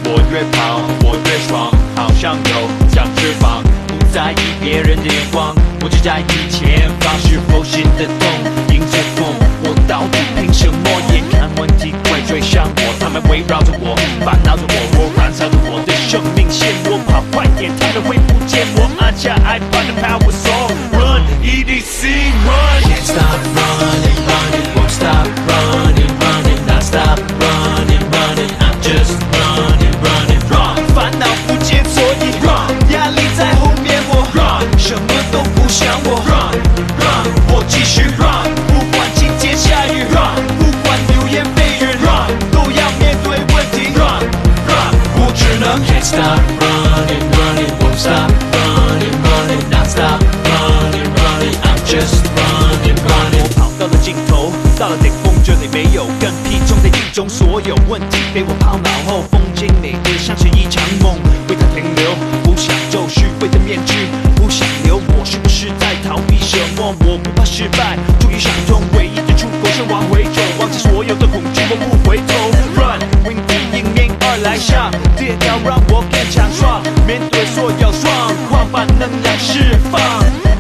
Speaker 5: 我越跑我越爽，好像有长翅膀，不在意别人的眼光，我只在意前方是否行得动，迎着风，我到底凭什么？眼看问题会追上我，他们围绕着我，烦恼着我燃烧着我的生命线。我跑快点，他们会不见我，按下 iPod 的 Power Song。Run EDC Run
Speaker 9: Can't stop running, running, won't stop running, running, not stop running, running. I'm just running, running, run.
Speaker 5: 烦恼不见所以 run， 压力在后面我 run， 什么都不想我 run run， 我继续 run， 不管晴天下雨 run， 不管流言蜚语 run， 都要面对问题 run run， 我只能
Speaker 9: Can't stop running, running, won't stop running, running, not stop running, running. I'm just running, running.
Speaker 5: 我跑到了尽头，到了顶峰，这里没有更僻，中在一中，所有问题被我抛脑后，风景美得像是一场梦，为它停留，不想就绪，为它面具，不想留，我是不是在逃避什么？我不怕失败，注意伤痛，唯一的出口是往回走，忘记所有的恐惧，我不回头。Run， windy 迎面而来上，跌倒让我更强壮，面对所有状况，把能量释放。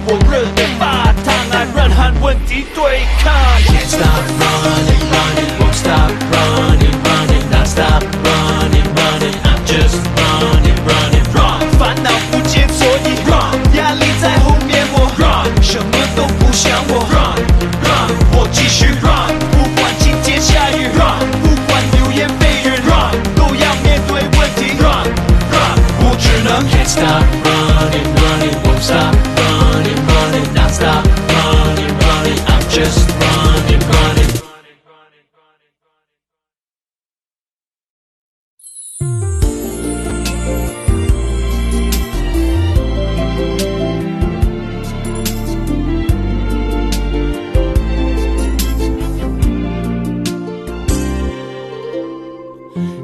Speaker 5: 我热得发烫，I run 和问题对抗。
Speaker 9: Can't stop running, running, won't stop running, running, not stop running, running. I'm just running, running, run.
Speaker 5: 烦恼不见所以 run， 压力在后面我 run， 什么都不想我 run run， 我继续 run， 不管晴天下雨 run， 不管流言蜚语 run， 都要面对问题 run run， 我只能
Speaker 9: Can't stop running, running, won't stop running, running, not stop running, running. I'm just running, running.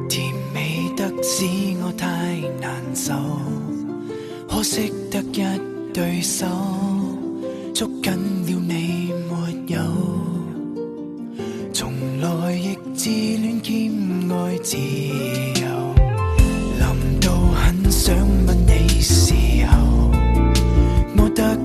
Speaker 6: 甜美得使我太難受，可惜得一對手捉緊了你沒有，從來亦自戀兼愛自由，臨到很想吻你時候，我突然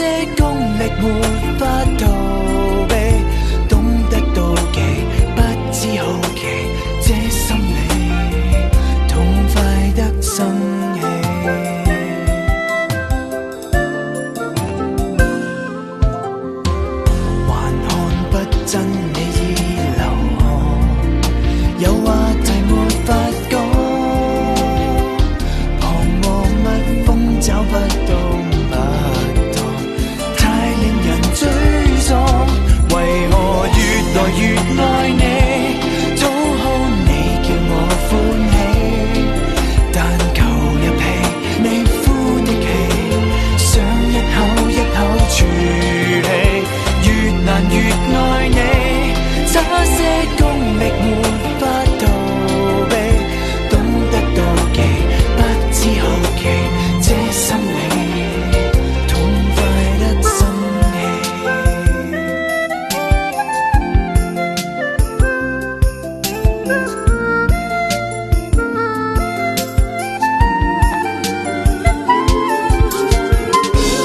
Speaker 5: 些功力沒法逃避，懂得妒忌，不知好奇，這心理痛快得生氣。還看不真你已流汗，有話題沒法講，旁和蜜蜂找不到蜜糖，太令人沮喪。為何越來越愛你，討好你叫我歡喜，但求入戲你呼的氣，想一口一口儲起，越難越愛你，這些功力沒法逃避，懂得妒忌，不知好奇，這心理痛快得生氣。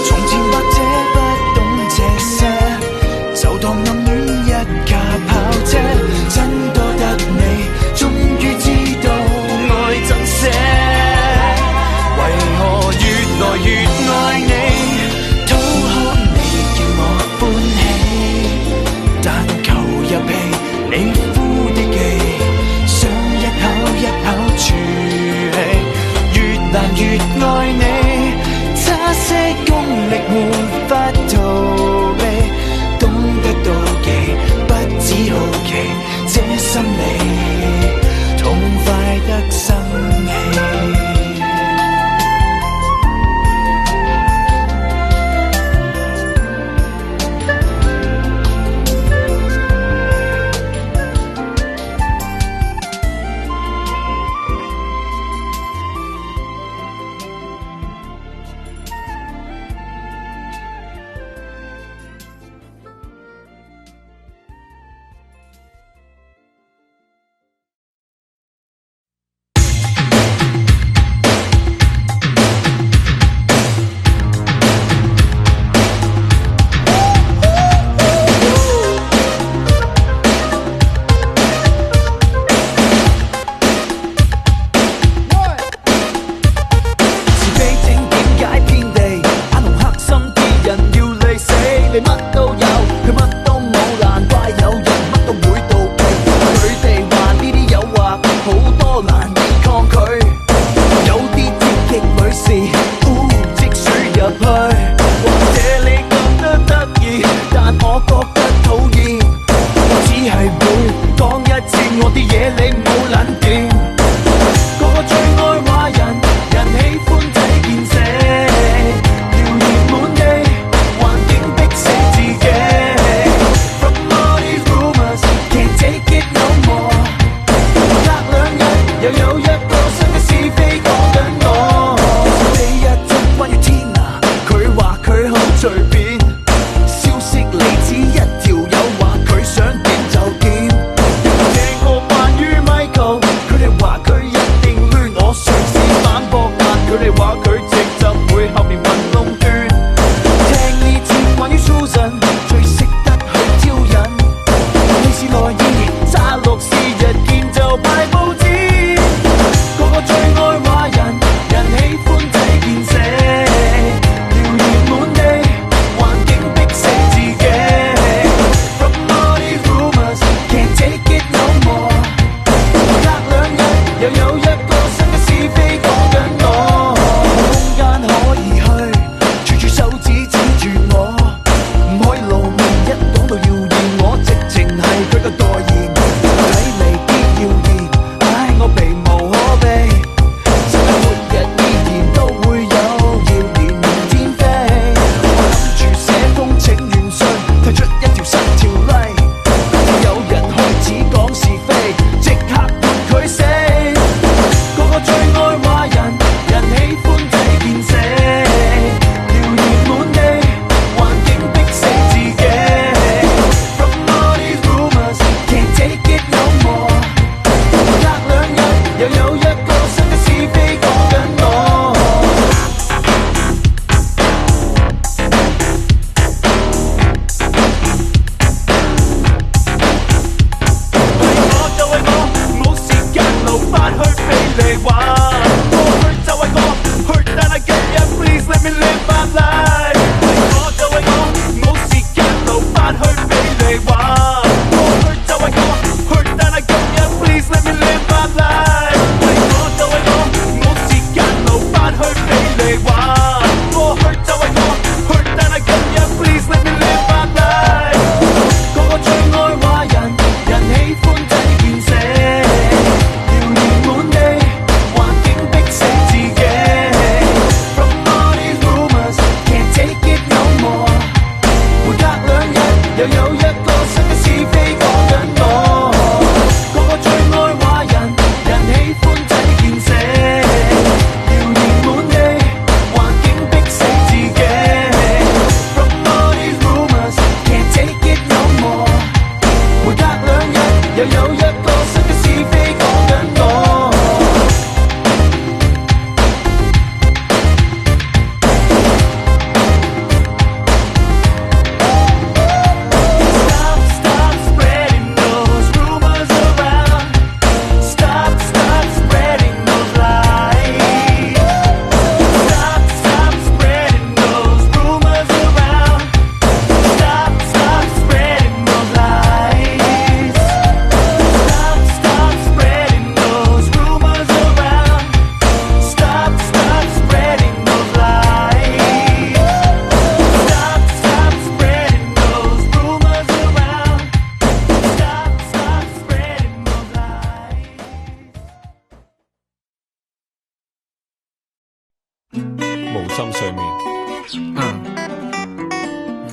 Speaker 5: 從前或者不懂這些，就當暗戀一架跑車，真多得你終於知道愛怎寫。為何越來越愛你，討好你叫我歡喜，但求入戲你呼的氣，想一口一口儲起，越難越愛你，這些功力沒法逃避，懂得妒忌，不知好奇，這心理痛快得生氣。
Speaker 9: 要熱滿地，環境逼死自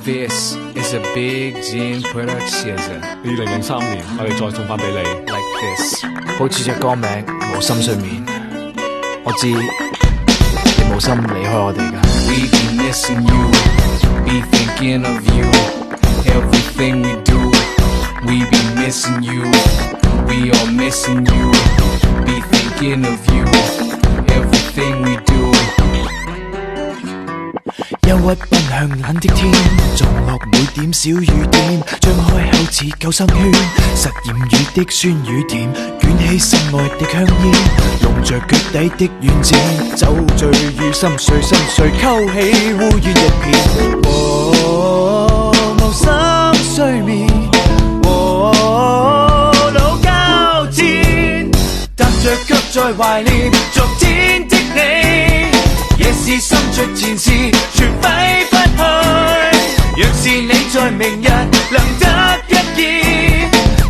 Speaker 10: This is a big Jin production。2003年，我哋再送翻俾你。Like this，
Speaker 6: 好似隻歌名《我心睡眠》，我知你冇心離開我哋㗎。
Speaker 10: We be missing you, be thinking of you, everything we do. We be missing you, we are missing you, be thinking of you, everything we do.
Speaker 6: 憂鬱奔向冷的天，撞落每點小雨點，張開口似救生圈，實驗雨的酸與甜，捲起心愛的香煙，籠着腳底的軟墊，酒醉與心碎，心碎溝起烏煙一片。無心睡眠，腦交戰，踏着腳在懷念昨天的你。夜是心着前事，全揮不去。若是你在明日能得一見，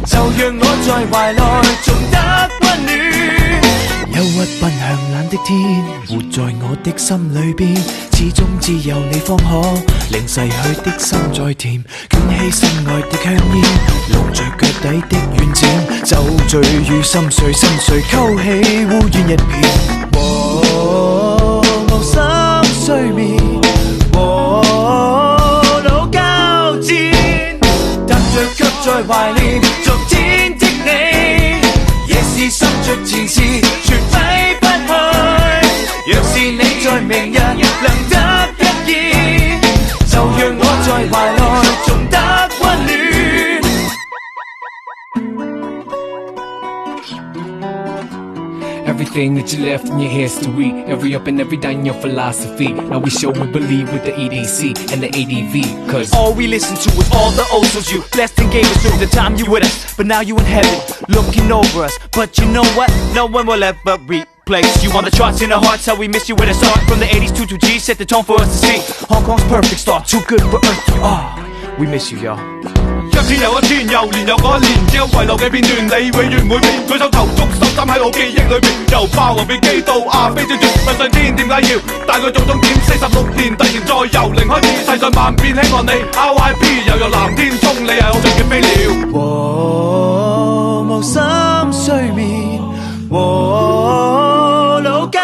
Speaker 6: 就讓我在懷內重得溫暖。憂鬱奔向冷的天，活在我的心裏邊，始終只有你方可令逝去的心再甜，捲起心愛的香煙，籠着腳底的軟墊，酒醉與心碎，心碎溝起烏煙一片。無心睡眠，腦交戰，踏着腳在懷念昨天的你。夜是心着前事，全揮不去。若是你在明日能得一見，就讓我在懷內重得溫暖。
Speaker 10: Everything that you left in your history, every up and every down in your philosophy. Now we show we believe with the EDC and the ADV. Cause
Speaker 5: all we listen to is all the old songs you blessed and gave us through the time you with us. But now you in heaven, looking over us. But you know what? No one will ever replace you on the charts in the hearts. How we miss you with a start from the 80s to 2G. Set the tone for us to see. Hong Kong's perfect start, too good for earth to are. We miss you, y'all.
Speaker 1: 一天又一天，又年又嗰一年，只有遺留嘅片段，你永遠唔會變。舉手投足，手心喺我記憶裏邊，由霸王別姬到阿飛轉轉，問上天點解要帶佢做終點？46年突然再由零開始，世上萬變希望你 RIP， 又有藍天中，你係我最嘅飛鳥。
Speaker 6: 無心睡眠，腦交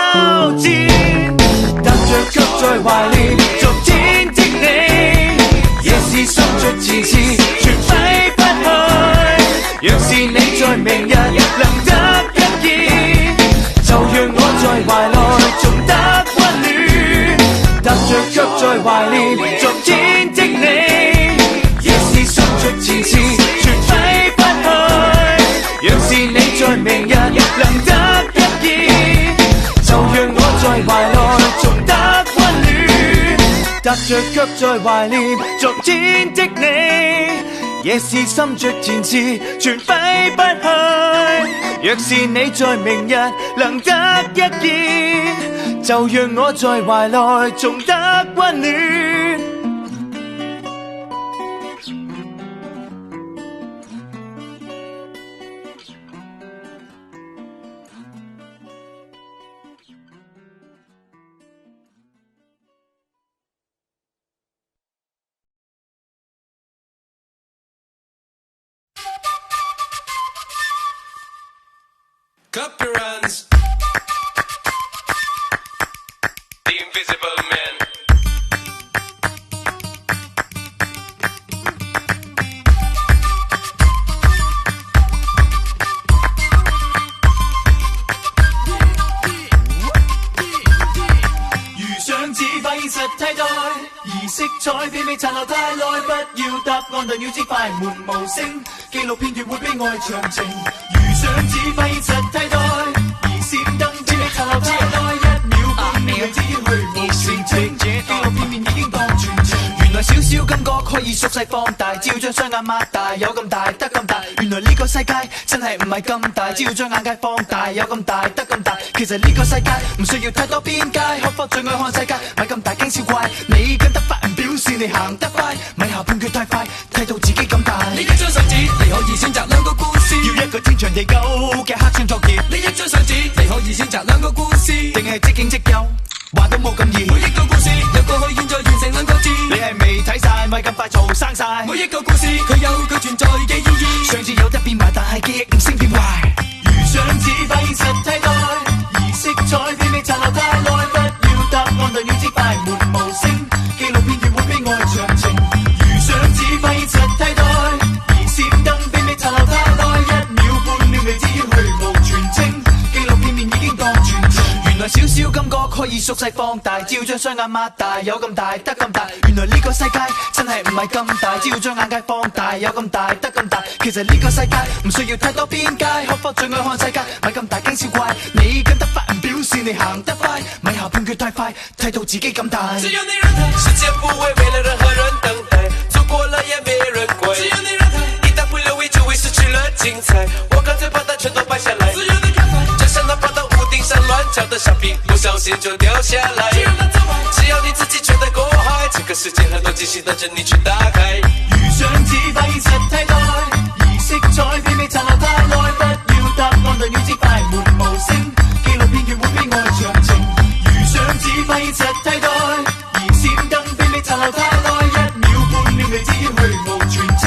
Speaker 6: 戰，踏着腳在懷念昨天的你。夜是心着前事，全揮不去。若是你在明日能得一見，就讓我在懷內重得溫暖。踏着腳在懷念昨天的你。夜是心着前事，全揮不去。若是你在明日能得一見，就讓我在懷內重得溫暖。踏着腳在懷念昨天的你，夜是心着前事，全揮不去。若是你在明日能得一見，就讓我在懷內重得溫暖。
Speaker 3: Clap your hands. The Invisible Man.
Speaker 6: 如想只廢實替代，而色彩偏偏殘留太耐，不要答案，但要知快門無聲，紀錄片段會悲哀詳情。如想只廢實替代，而閃燈偏偏殘留太耐，一秒半秒只去無成情，紀錄片面已經當全程。原來小小感覺可以縮細放大，只要將雙眼擘大，有咁大得咁大。原來呢個世界真係唔係咁大，只要將眼界放大，有咁大得咁大。其實呢個世界唔需要太多邊界，學科最愛看世界，咪咁大驚小怪。你跟得快唔表示你行得快，咪下判決太快，睇到自己咁大。
Speaker 3: 你一張手指，你可以選擇兩個故事，
Speaker 6: 要一個天長地久嘅黑箱作業。
Speaker 3: 你一張手指，你可以選擇兩個故事，
Speaker 6: 定係即影即有，話都冇咁易。
Speaker 3: 每一個故事由過去、現在完成兩個字。
Speaker 6: 你係未睇晒，咪係咁快做生晒。
Speaker 3: 每一個故事佢有佢存在嘅意義。
Speaker 6: 想知有得變壞，但係記憶唔升變壞。
Speaker 9: 如想只發現實替代，而色彩偏偏殘留太耐，不要答案，但要知快門無聲。紀錄片段會悲哀詳情。如想只發現實替代，而閃燈偏偏殘留太耐，一秒半秒未至於虛無全清。紀錄片面已經當全情。
Speaker 6: 原來少少感覺可以縮細放大，只要將雙眼擘大，有咁大得咁大。原來呢個世界真係唔係咁大，只要將眼界放大，有咁大得咁大。其實呢個世界唔需要太多邊界，可否最愛看世界，咪咁大驚小怪。你跟得快唔表示你行得快，咪下判決太快，睇到自己咁大。
Speaker 3: 只要你讓它，時間不會為了任何人等待，錯過了也沒人怪。只要你讓它，一旦不留意就會失去了精彩。我乾脆把它全都擺下來，自由的看法，就像那爬到屋頂上亂叫的小屁，不小心就掉下來。只要你自己覺得夠嗨，這個世界很多驚喜等着你去打開。
Speaker 9: 如想只發現實替代，而色彩偏偏殘留太耐，不要答案，但要知快門無聲。紀錄片段會悲哀詳情。如想只發現實替代，而閃燈偏偏殘留太耐，一秒半秒未至於虛無全清。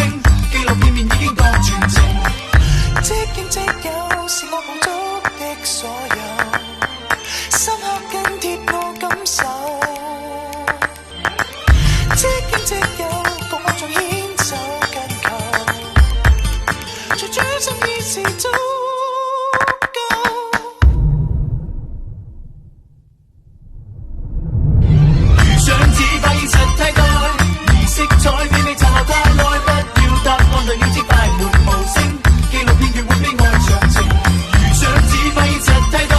Speaker 9: 紀錄片面已經當全情。
Speaker 11: 即見即有是我捕捉的所有，深刻跟貼我感受。即見即有，各種牽手跟求，在主心意是足夠。
Speaker 9: 如想只發現實替代，而色彩偏偏殘留太耐，不要答案，但要知快門無聲。紀錄片段會悲哀詳情。如想只發現實替代，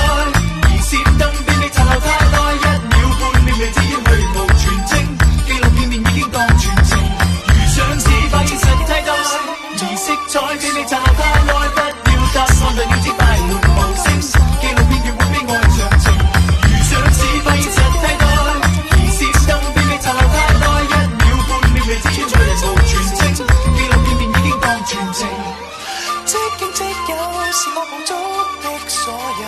Speaker 9: 而閃燈偏偏殘留太耐，一秒半秒未至於虛無全清。紀錄片面已經當全情。如想只發現實替代，而色彩偏偏殘留太耐，不要答案，但要知快門無聲。紀錄片段會悲哀詳情。如想只發現實替代，而閃燈偏偏殘留太耐，一秒半秒未至於虛無全清。紀錄片面已經當全情。
Speaker 11: 即見即有是我捕捉的所有。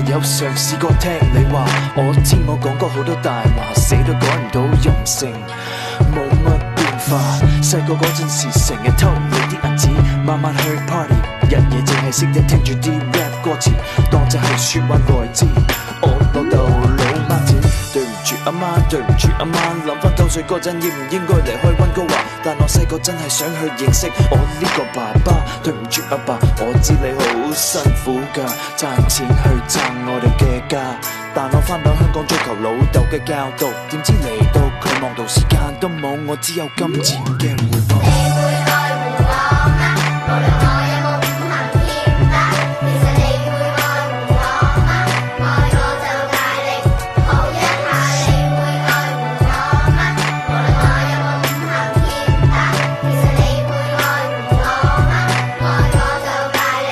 Speaker 6: 有嘗試過聽你話，我知我講過好多大話，死都改唔到任性，冇乜變化。細個嗰陣時成日偷你啲銀紙，晚晚去 party， 日夜淨係識得聽住啲 rap 歌詞，當就係説話來自我老豆老媽子。對唔住阿媽，對唔住阿媽，諗翻9歲嗰陣應唔應該離開溫哥華？但我細個真係想去認識我呢個爸爸。對唔住阿爸，我知你好辛苦㗎，賺錢去撐我哋嘅家。但我翻到香港追求老豆嘅教導，點知嚟到佢望到時間都冇，我只有金錢嘅回報。
Speaker 12: 你會愛護我嗎？無論我有冇五行欠打，其實你會愛護我嗎？愛我就大力抱一下。你會愛護我嗎？無論我有冇五行欠打，其實你會愛護我嗎？愛我就大力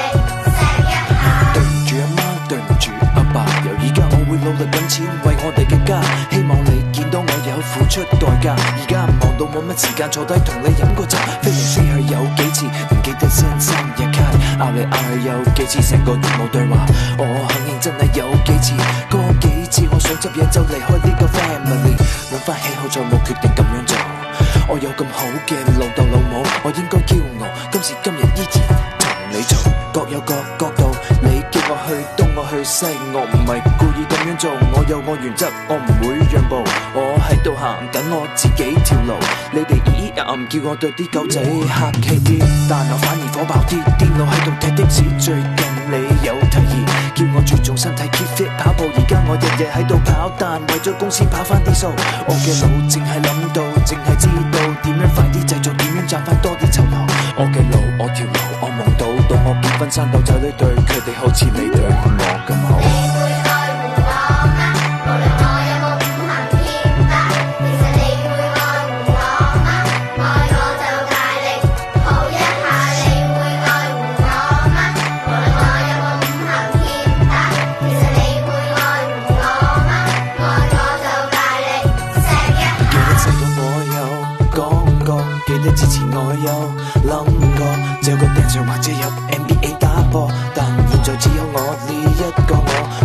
Speaker 12: 錫一下。
Speaker 6: 對唔住阿媽，對唔住阿爸，由而家我會努力揾錢為我哋嘅家，希望你見到我有付出代價。而家忙到冇乜時間坐低同你飲個茶，飛嚟飛去有幾次，唔記得 send 生日卡，拗嚟拗去有幾次，成個月冇對話。我肯認真係有幾次，嗰幾次我想執嘢就離開呢個 family， 諗翻起好在冇決定咁樣做。我有咁好嘅老豆老母，我應該驕傲，今時今日依然同你做，各有各角度。你叫我去東，我去西，我唔係故意咁樣做，我有我原則，我唔會讓步，我係度行緊我自己條路，你哋咦又唔叫我對啲狗仔客氣啲，但我反而火爆啲。電腦喺度踢的士，最近你有提議叫我注重身體 keep fit 跑步，而家我日日喺度跑，但為咗公司跑翻啲數，我嘅腦淨係諗到，淨係知道點樣快啲製造，點樣賺翻多啲酬勞。我嘅路，我條路，我夢到我結婚生到仔女對佢哋好似你對我咁好。之前我有諗過，有個頂上或者入 NBA 打波，但現在只有我呢一個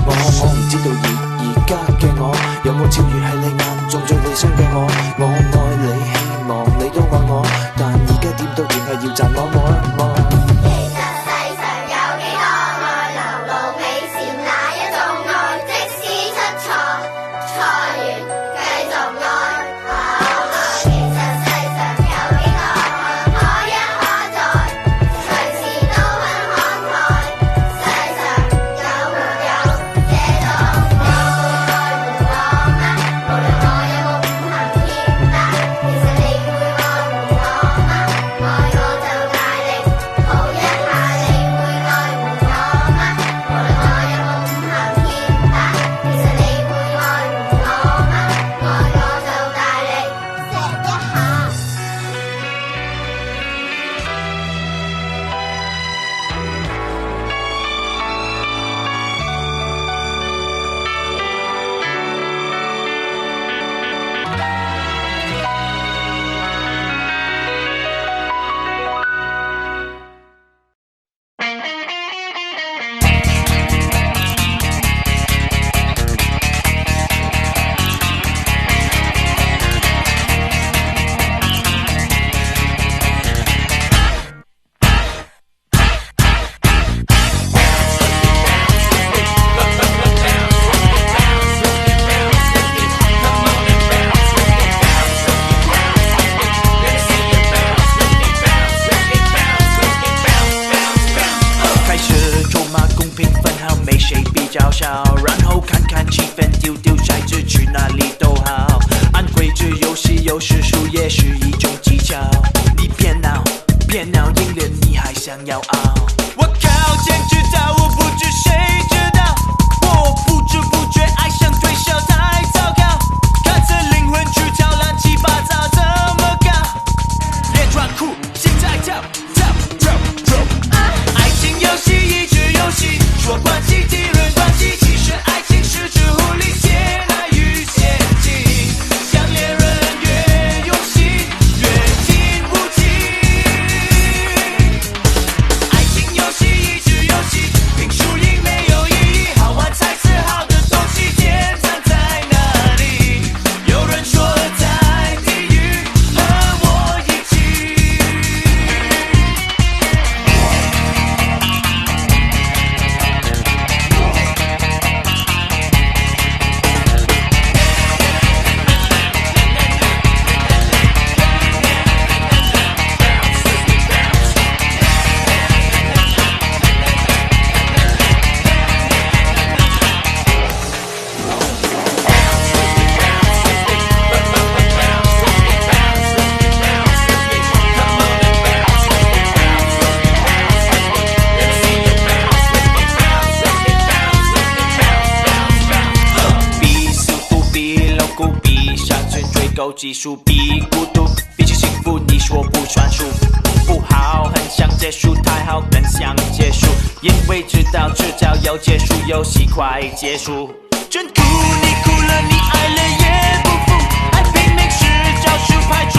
Speaker 6: 我唔知道而家嘅我有冇超越喺你眼中最理想嘅我愛你，希望你都愛我，但而家點都淨係要讚我。然后看看气氛，丢丢骰子，去哪里都好。按规则游戏，有时输也是一种技巧。你别闹，别闹，赢了你还想要熬。我靠，简直到我不知谁知道，我不知不觉爱上对手太糟糕，看着灵魂出窍，乱七八糟怎么搞？别装酷，现在跳跳跳跳！爱情游戏一直游戏，说关系敌人关系，其实爱情是只狐狸陷害与陷阱，像猎人越用心越听不清。爱情游戏一直游戏，拼输赢没有意义，好玩才是好的东西，天堂在哪里？有人说在地狱，和我一起。够技术比孤独，比起幸福你说不算数，不好，很想结束，太好更想结束，因为知道迟早要结束，游戏快结束。真哭，你哭了，你爱了也不服，爱拼命是招数排除